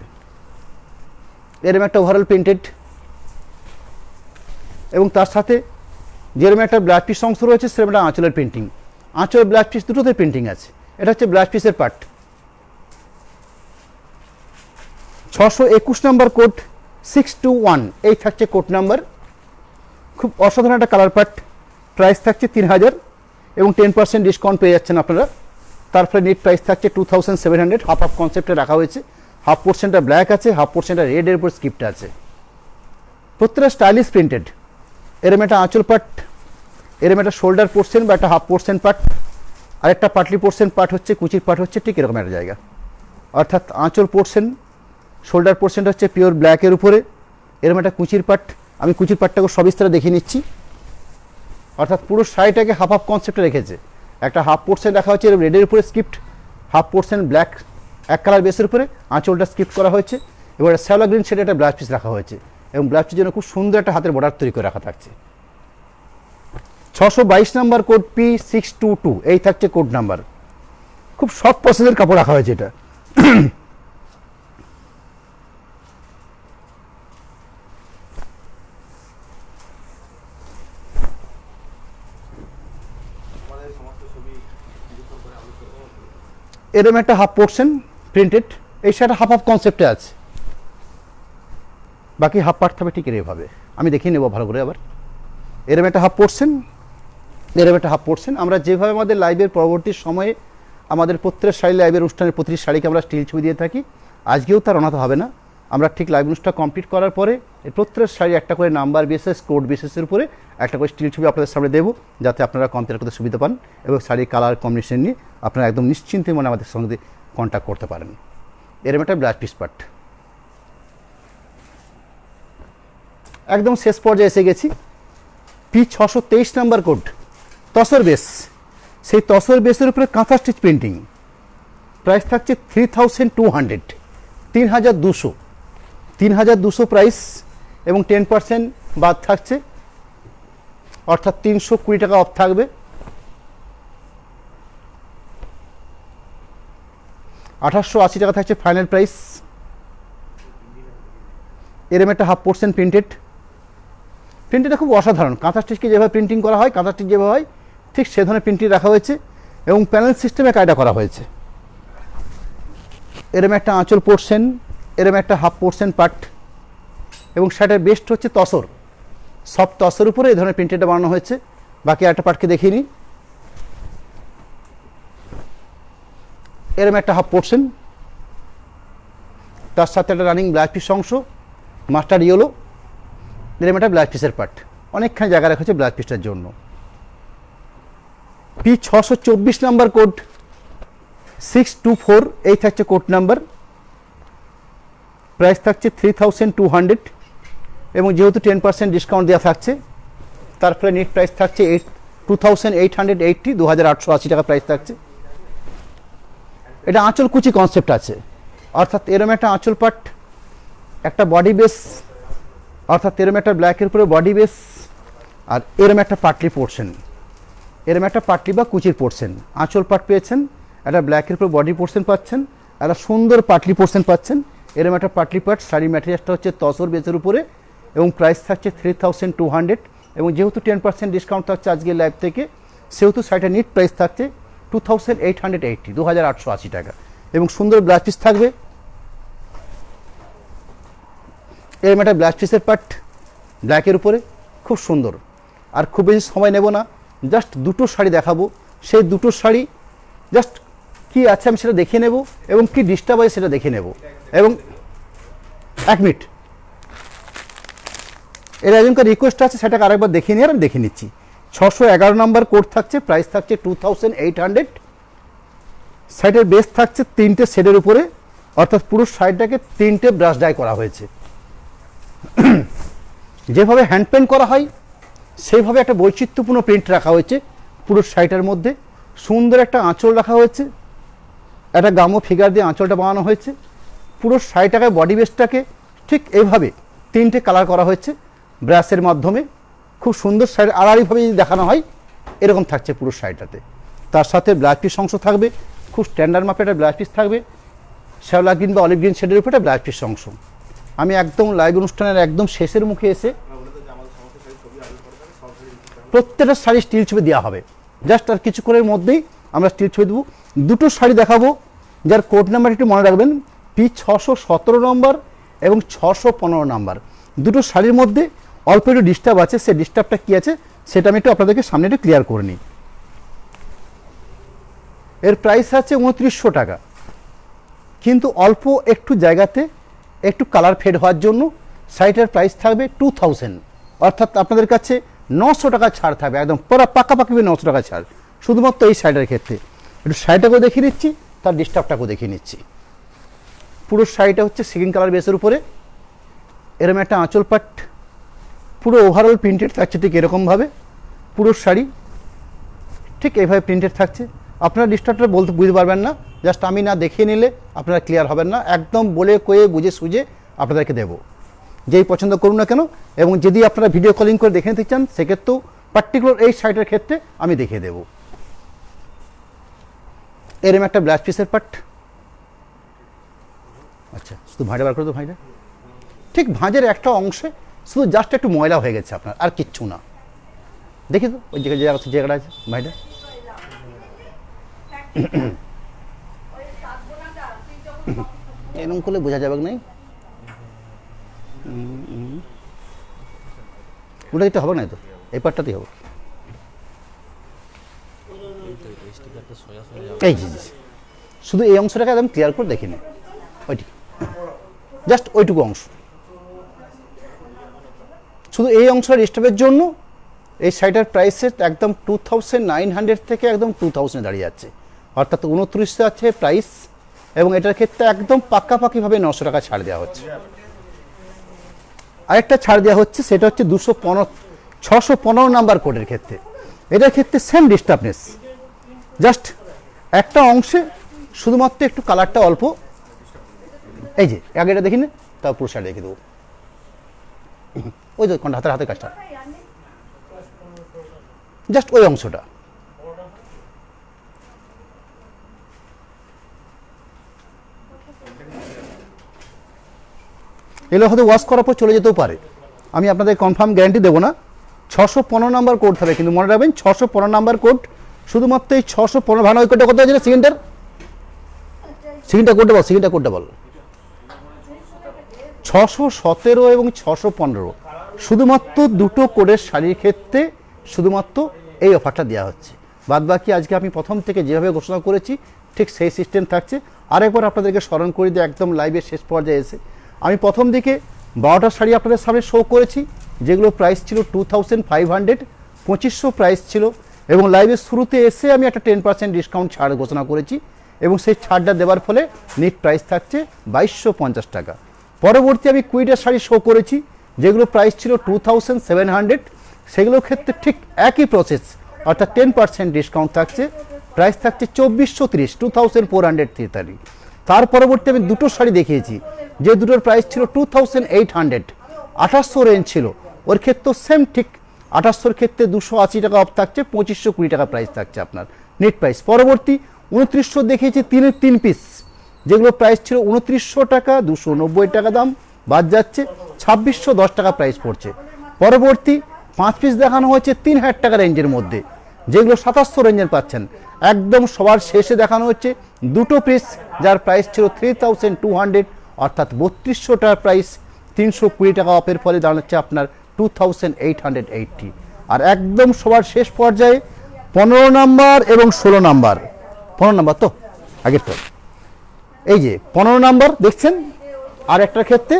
Speaker 1: এরম একটা ওভারঅল প্রিন্টেড এবং তার সাথে যেরকম একটা ব্লাউজ পিস অংশ রয়েছে সেরকম একটা আঁচলের প্রিন্টিং। আঁচল ব্লাউজ পিস দুটোতে প্রিন্টিং আছে। এটা হচ্ছে ব্লাউজ পিসের পার্ট। 621 নাম্বার কোড 621, এই থাকছে কোড নাম্বার। খুব অসাধারণ একটা কালার পার্ট, প্রাইস থাকছে 3000 এবং 10% ডিসকাউন্ট পেয়ে যাচ্ছেন আপনারা। তারপরে নেট প্রাইস থাকছে 2700। হাফ হাফ কনসেপ্টে রাখা হয়েছে, হাফ পোর্শনটা ব্ল্যাক আছে, হাফ পোর্শনটা রেডের উপর স্ক্রিপ্ট আছে। প্রত্যেকটা স্টাইলিশ প্রিন্টেড। এরম একটা আঁচল পার্ট, এরম একটা শোল্ডার পোর্শন বা একটা হাফ পোর্শন পার্ট, আর একটা পাটলি পোর্শন পার্ট হচ্ছে, কুচির পার্ট হচ্ছে ঠিক এরকম একটা জায়গা, অর্থাৎ আঁচল পোর্শন, শোল্ডার পোর্শনটা হচ্ছে পিওর ব্ল্যাকের উপরে, এরকম একটা কুচির পার্ট। আমি কুচির পার্টটাকে সবিস্তারে দেখিয়ে নিচ্ছি। অর্থাৎ পুরো শাড়িটাকে হাফ হাফ কনসেপ্টে রেখেছে। একটা হাফ পোর্শন রাখা হয়েছে রেডের উপরে স্ক্রিপ্ট, হাফ পোর্শন ব্ল্যাক এক কালার বেসের উপরে আঁচলটা স্ক্রিপ্ট করা হয়েছে, এবার শ্যাওলা গ্রিন শেডে একটা ব্লাউজ পিস রাখা হয়েছে এবং ব্লাউজ পিসের জন্য খুব সুন্দর একটা হাতের বর্ডার তৈরি করে রাখা থাকছে। 622 নাম্বার কোড P622 এই থাকছে কোড নাম্বার। খুব সফট প্রসেসের কাপড় রাখা হয়েছে এটা। এরকম একটা হাফ পোর্শন প্রিন্টেড, এই শাড়িটা হাফ হাফ কনসেপ্টে আছে, বাকি হাফ পার্ট থাকবে ঠিক এভাবে। আমি দেখিয়ে নেবো ভালো করে আবার। এরকম একটা হাফ পোর্শন, এরকম একটা হাফ পোর্শন। আমরা যেভাবে আমাদের লাইভের পরবর্তী সময়ে আমাদের প্রত্যেক শাড়ি লাইভের অনুষ্ঠানের প্রতিটি শাড়িকে আমরা স্টিল ছবি দিয়ে থাকি, আজকেও তার অনাথ হবে না। আমরা ঠিক লাইভ অনুষ্ঠান কমপ্লিট করার পরে প্রত্যেক শাড়ি একটা করে নাম্বার বেসিস কোড বেসিসের উপরে একটা করে স্টিল ছবি আপনাদের সামনে দেবো, যাতে আপনারা কম্পেয়ার করতে সুবিধা পান এবং শাড়ির কালার কম্বিনেশন নিয়ে আপনারা একদম নিশ্চিন্তে মনে আমাদের সঙ্গে কন্ট্যাক্ট করতে পারেন। এরকম একটা ব্লাউজ পিস পার্ট। একদম শেষ পর্যায়ে এসে গেছি। P623 number code tussar base, সেই তসর বেসের উপরে কাঁথা স্টিচ প্রিন্টিং। প্রাইস থাকছে 3200, 3200 প্রাইস এবং 10% বাদ থাকছে, অর্থাৎ 320 টাকা অফ থাকবে। 1880 টাকা থাকছে ফাইনাল প্রাইস। এরম একটা হাফ পোর্শন প্রিন্টেডটা খুব অসাধারণ। কাঁথা স্টিচকে যেভাবে প্রিন্টিং করা হয়, কাঁথা স্টিচ যেভাবে হয় ঠিক সে ধরনের প্রিন্টিং রাখা হয়েছে এবং প্যানেল সিস্টেমে কায়দা করা হয়েছে। এরম একটা আঁচল পোর্শন, এরম একটা হাফ পোর্শন পার্ট এবং শার্টের বেস্ট হচ্ছে তসর, সফট তসর উপরে এই ধরনের প্রিন্টেডটা বানানো হয়েছে। বাকি একটা পার্টকে দেখিয়ে নিই। এরম একটা হাফ পোর্শন, তার সাথে একটা রানিং ব্লাউজ পিস অংশ মাস্টার ইয়েলো। এরম একটা ব্লাউজ পিসের পার্ট, অনেকখানি জায়গা রাখা হয়েছে ব্লাউজ পিসটার জন্য। P624 নাম্বার কোড 624 এই থাকছে কোড নাম্বার। প্রাইস থাকছে 3200 এবং যেহেতু 10% ডিসকাউন্ট দেওয়া থাকছে তার ফলে নেট প্রাইস থাকছে 2880, 2880 টাকা প্রাইস থাকছে। এটা আঁচল কুচি কনসেপ্ট আছে, অর্থাৎ এরম একটা আঁচল পার্ট, একটা বডি বেস, অর্থাৎ এরম একটা ব্ল্যাকের উপরে বডি বেস আর এরম একটা পাটলি পোর্শন, এরম একটা পাটলি বা কুচির পোর্শন। আঁচল পার্ট পেয়েছেন, একটা ব্ল্যাকের উপরে বডি পোর্শন পাচ্ছেন, একটা সুন্দর পাটলি পোর্শন পাচ্ছেন। এরম একটা পাটলি পার্ট, শাড়ি ম্যাটেরিয়ালটা হচ্ছে তসর বেসের উপরে এবং প্রাইস থাকছে 3200 এবং যেহেতু 10% ডিসকাউন্ট থাকছে আজকের লাইভ থেকে, সেহেতু শাড়িটার নিট প্রাইস থাকছে 2880, 2880 টাকা এবং সুন্দর ব্লাউজ পিস থাকবে। এরম একটা ব্লাউজ পিসের পার্ট ব্ল্যাকের উপরে খুব সুন্দর। আর খুব বেশি সময় নেব না, জাস্ট দুটো শাড়ি দেখাবো, সেই দুটো শাড়ি জাস্ট কি আছে আমি সেটা দেখে নেব এবং কি ডিস্টার্ব হয় সেটা দেখে নেব। এবং 1 মিনিট, এর একজনকার রিকোয়েস্ট আছে সেটাকে আরেকবার দেখিয়ে নিয়ে আমি দেখে নিচ্ছি। 611 নাম্বার কোড থাকছে, প্রাইস থাকছে 2800। সাইডের বেস থাকছে 3টে শেডের উপরে, অর্থাৎ পুরো সাইডটাকে 3টে ব্রাশ ডাই করা হয়েছে। যেভাবে হ্যান্ড পেন্ট করা হয় সেইভাবে একটা বৈচিত্র্যপূর্ণ প্রিন্ট রাখা হয়েছে পুরো শাড়িটার মধ্যে। সুন্দর একটা আঁচল রাখা হয়েছে, একটা গামো ফিগার দিয়ে আঁচলটা বানানো হয়েছে। পুরো শাড়িটাকে বডি বেসটাকে ঠিক এইভাবে 3টে কালার করা হয়েছে ব্রাশের মাধ্যমে। খুব সুন্দর শাড়ি আড়াআড়িভাবে যদি দেখানো হয় এরকম থাকছে পুরো শাড়িটাতে। তার সাথে ব্লাউজ পিস অংশ থাকবে, খুব স্ট্যান্ডার্ড মাপে একটা ব্লাউজ পিস থাকবে, শ্যাওলা গ্রিন বা অলিভ গ্রিন শেডের উপরে একটা ব্লাউজ পিস অংশ। আমি একদম লাইভ অনুষ্ঠানের একদম শেষের মুখে এসে প্রত্যেকটা শাড়ি স্টিল ছবি দেওয়া হবে, জাস্ট আর কিছুক্ষণের মধ্যেই আমরা স্টিল ছবি দেবো। দুটো শাড়ি দেখাবো যার কোড নাম্বার একটু মনে রাখবেন, P617 নম্বর এবং 615 নাম্বার। দুটো শাড়ির মধ্যে অল্প একটু ডিস্টার্ব আছে, সেই ডিস্টার্বটা কী আছে সেটা আমি একটু আপনাদেরকে সামনে একটু ক্লিয়ার করে নিই। এর প্রাইস আছে 2900 টাকা, কিন্তু অল্প একটু জায়গাতে একটু কালার ফেড হওয়ার জন্য শাড়িটার প্রাইস থাকবে 2000, অর্থাৎ আপনাদের কাছে 900 টাকা ছাড় থাকবে, একদম পুরো পাকাপাকি 900 টাকা ছাড় শুধুমাত্র এই শাড়িটার ক্ষেত্রে। একটু শাড়িটাকেও দেখিয়ে নিচ্ছি, তার ডিস্টার্বটাকেও দেখিয়ে নিচ্ছি। পুরো শাড়িটা হচ্ছে সিগিন কালার বেসের উপরে, এরম একটা আঁচল পাট, পুরো ওভারঅল প্রিন্টেড থাকছে ঠিক এরকমভাবে। পুরো শাড়ি ঠিক এইভাবে প্রিন্টেড থাকছে। আপনারা ডিস্টার্বটা বলতে বুঝতে পারবেন না, জাস্ট আমি না দেখিয়ে নিলে আপনারা ক্লিয়ার হবেন না। একদম বলে কয়ে বুঝে সুঝে আপনাদেরকে দেবো, যেই পছন্দ করুন না কেন। এবং যদি আপনারা ভিডিও কলিং করে দেখে নিতে চান সেক্ষেত্রেও পার্টিকুলার এই শাড়িটার ক্ষেত্রে আমি দেখিয়ে দেবো। এরম একটা ব্লাউজ পিসের পার্ট। আচ্ছা, শুধু ভাঁজে বার করে তো ভাঁজে, ঠিক ভাঁজের একটা অংশে শুধু জাস্ট একটু ময়লা হয়ে গেছে আপনার, আর কিচ্ছু না। দেখি তো ওই জায়গাটা আছে ভাইটা, এরকম করলে বোঝা যাবে না, ওটা দিতে হবে না তো, এই পার্টটাতেই হবে। এই জি জি, শুধু এই অংশটাকে একদম ক্লিয়ার করে দেখি না, ওইটি জাস্ট ওইটুকু অংশ, শুধু এই অংশটা ডিস্টার্বের জন্য এই শাড়িটার প্রাইসের একদম 2900 থেকে একদম 2000 দাঁড়িয়ে যাচ্ছে, অর্থাৎ 2900 আছে প্রাইস। এবং এটার ক্ষেত্রে একদম পাক্কাপাকিভাবে 900 টাকা ছাড় দেওয়া হচ্ছে। আরেকটা ছাড় দেওয়া হচ্ছে, সেটা হচ্ছে 615 নাম্বার কোডের ক্ষেত্রে। এটার ক্ষেত্রে সেম ডিস্টার্বনেস, জাস্ট একটা অংশে শুধুমাত্র একটু কালারটা অল্প, এই যে আগে এটা দেখি না, তাও পুরো শাড়ি দেখে দেবো। ওই তো হাতে কাজটা, জাস্ট ওই অংশটা। এগুলো হয়তো ওয়াশ করার পর চলে যেতেও পারে, আমি আপনাদের কনফার্ম গ্যারান্টি দেবো না। 615 নাম্বার কোড থাকে, কিন্তু মনে রাখবেন 615 নাম্বার কোড, শুধুমাত্র এই 615 ভালো। ওই কোডটা কত আছে সেকেন্ডটা কোডটা বল 617 এবং 615, শুধুমাত্র দুটো কোডের শাড়ির ক্ষেত্রে শুধুমাত্র এই অফারটা দেওয়া হচ্ছে। বাদ বাকি আজকে আমি প্রথম থেকে যেভাবে ঘোষণা করেছি ঠিক সেই সিস্টেম থাকছে। আরেকবার আপনাদেরকে স্মরণ করে দিয়ে একদম লাইভের শেষ পর্যায়ে এসে আমি প্রথম দিকে 12টা শাড়ি আপনাদের সামনে শো করেছি, যেগুলো প্রাইস ছিল 2500, 2500 প্রাইস ছিল। এবং লাইভের শুরুতে এসে আমি একটা 10% ডিসকাউন্ট ছাড় ঘোষণা করেছি, এবং সেই ছাড়টা দেওয়ার ফলে নেট প্রাইস থাকছে 2250 টাকা। পরবর্তী আমি 20টা শাড়ি শো করেছি, যেগুলো প্রাইস ছিল 2700, সেগুলোর ক্ষেত্রে ঠিক একই প্রসেস, অর্থাৎ 10% ডিসকাউন্ট থাকছে, প্রাইস থাকছে 2430, 2430। তার পরবর্তী আমি দুটো শাড়ি দেখিয়েছি, যে দুটোর প্রাইস ছিল 2800, 2800 রেঞ্জ ছিল, ওর ক্ষেত্রেও সেম ঠিক 2800 ক্ষেত্রে 280 টাকা অফ থাকছে, 2520 টাকা প্রাইস থাকছে আপনার নেট প্রাইস। পরবর্তী 2900 দেখিয়েছি 3 পিস, যেগুলো প্রাইস ছিল 2900 টাকা, 290 টাকা দাম বাদ যাচ্ছে, 2610 টাকা প্রাইস পড়ছে। পরবর্তী 5 পিস দেখানো হয়েছে 3000 টাকা রেঞ্জের মধ্যে, যেগুলো 2700 রেঞ্জের পাচ্ছেন। একদম সবার শেষে দেখানো হচ্ছে দুটো পিস, যার প্রাইস ছিল 3200, অর্থাৎ 3200 টাকার প্রাইস 320 টাকা অফের ফলে দাঁড়াচ্ছে আপনার 2880। আর একদম সবার শেষ পর্যায়ে 15 নাম্বার এবং 16 নাম্বার, 15 নাম্বার তো আগের তো, এই যে 15 নাম্বার দেখছেন, আর একটার ক্ষেত্রে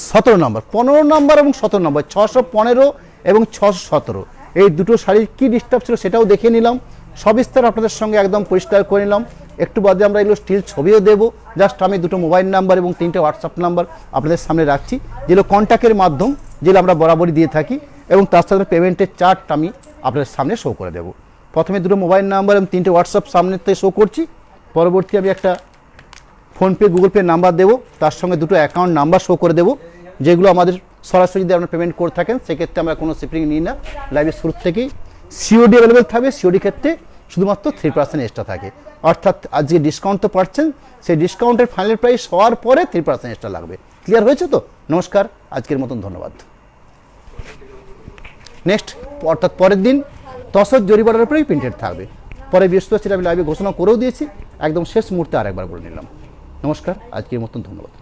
Speaker 1: 17 নাম্বার। 15 নাম্বার এবং 17 নাম্বার, 615 এবং 617, এই দুটো শাড়ির কী ডিস্টার্ব ছিল সেটাও দেখিয়ে নিলাম, সবিস্তার আপনাদের সঙ্গে একদম পরিষ্কার করে নিলাম। একটু বাদে আমরা এগুলো স্টিল ছবিও দেবো। জাস্ট আমি দুটো মোবাইল নাম্বার এবং 3টে হোয়াটসঅ্যাপ নাম্বার আপনাদের সামনে রাখছি, যেগুলো কন্ট্যাক্টের মাধ্যম, যেগুলো আমরা বরাবরই দিয়ে থাকি, এবং তার সাথে পেমেন্টের চার্ট আমি আপনাদের সামনে শো করে দেবো। প্রথমে দুটো মোবাইল নাম্বার এবং 3টে হোয়াটসঅ্যাপ সামনেতে শো করছি, পরবর্তী আমি একটা ফোনপে গুগল পে নাম্বার দেবো, তার সঙ্গে দুটো অ্যাকাউন্ট নাম্বার শো করে দেবো, যেগুলো আমাদের সরাসরি যদি আপনারা পেমেন্ট করে থাকেন সেক্ষেত্রে আমরা কোনো শিপিং নিই না, লাইভের শুরু থেকেই সিওডি অ্যাভেলেবেল থাকবে। সিওডি ক্ষেত্রে শুধুমাত্র 3% এক্সট্রা থাকে, অর্থাৎ আজকে ডিসকাউন্ট তো পাচ্ছেন, সেই ডিসকাউন্টের ফাইনাল প্রাইস হওয়ার পরে 3% এক্সট্রা লাগবে। ক্লিয়ার হয়েছে তো? নমস্কার, আজকের মতন ধন্যবাদ। নেক্সট অর্থাৎ পরের দিন তসর জরিমানার উপরেই প্রিন্টেড থাকবে। পরে বৃহস্পতিবার সেটা আমি লাইভে ঘোষণা করেও দিয়েছি, একদম শেষ মুহূর্তে আরেকবার বলে নিলাম। নমস্কার, আজকের মতন ধন্যবাদ।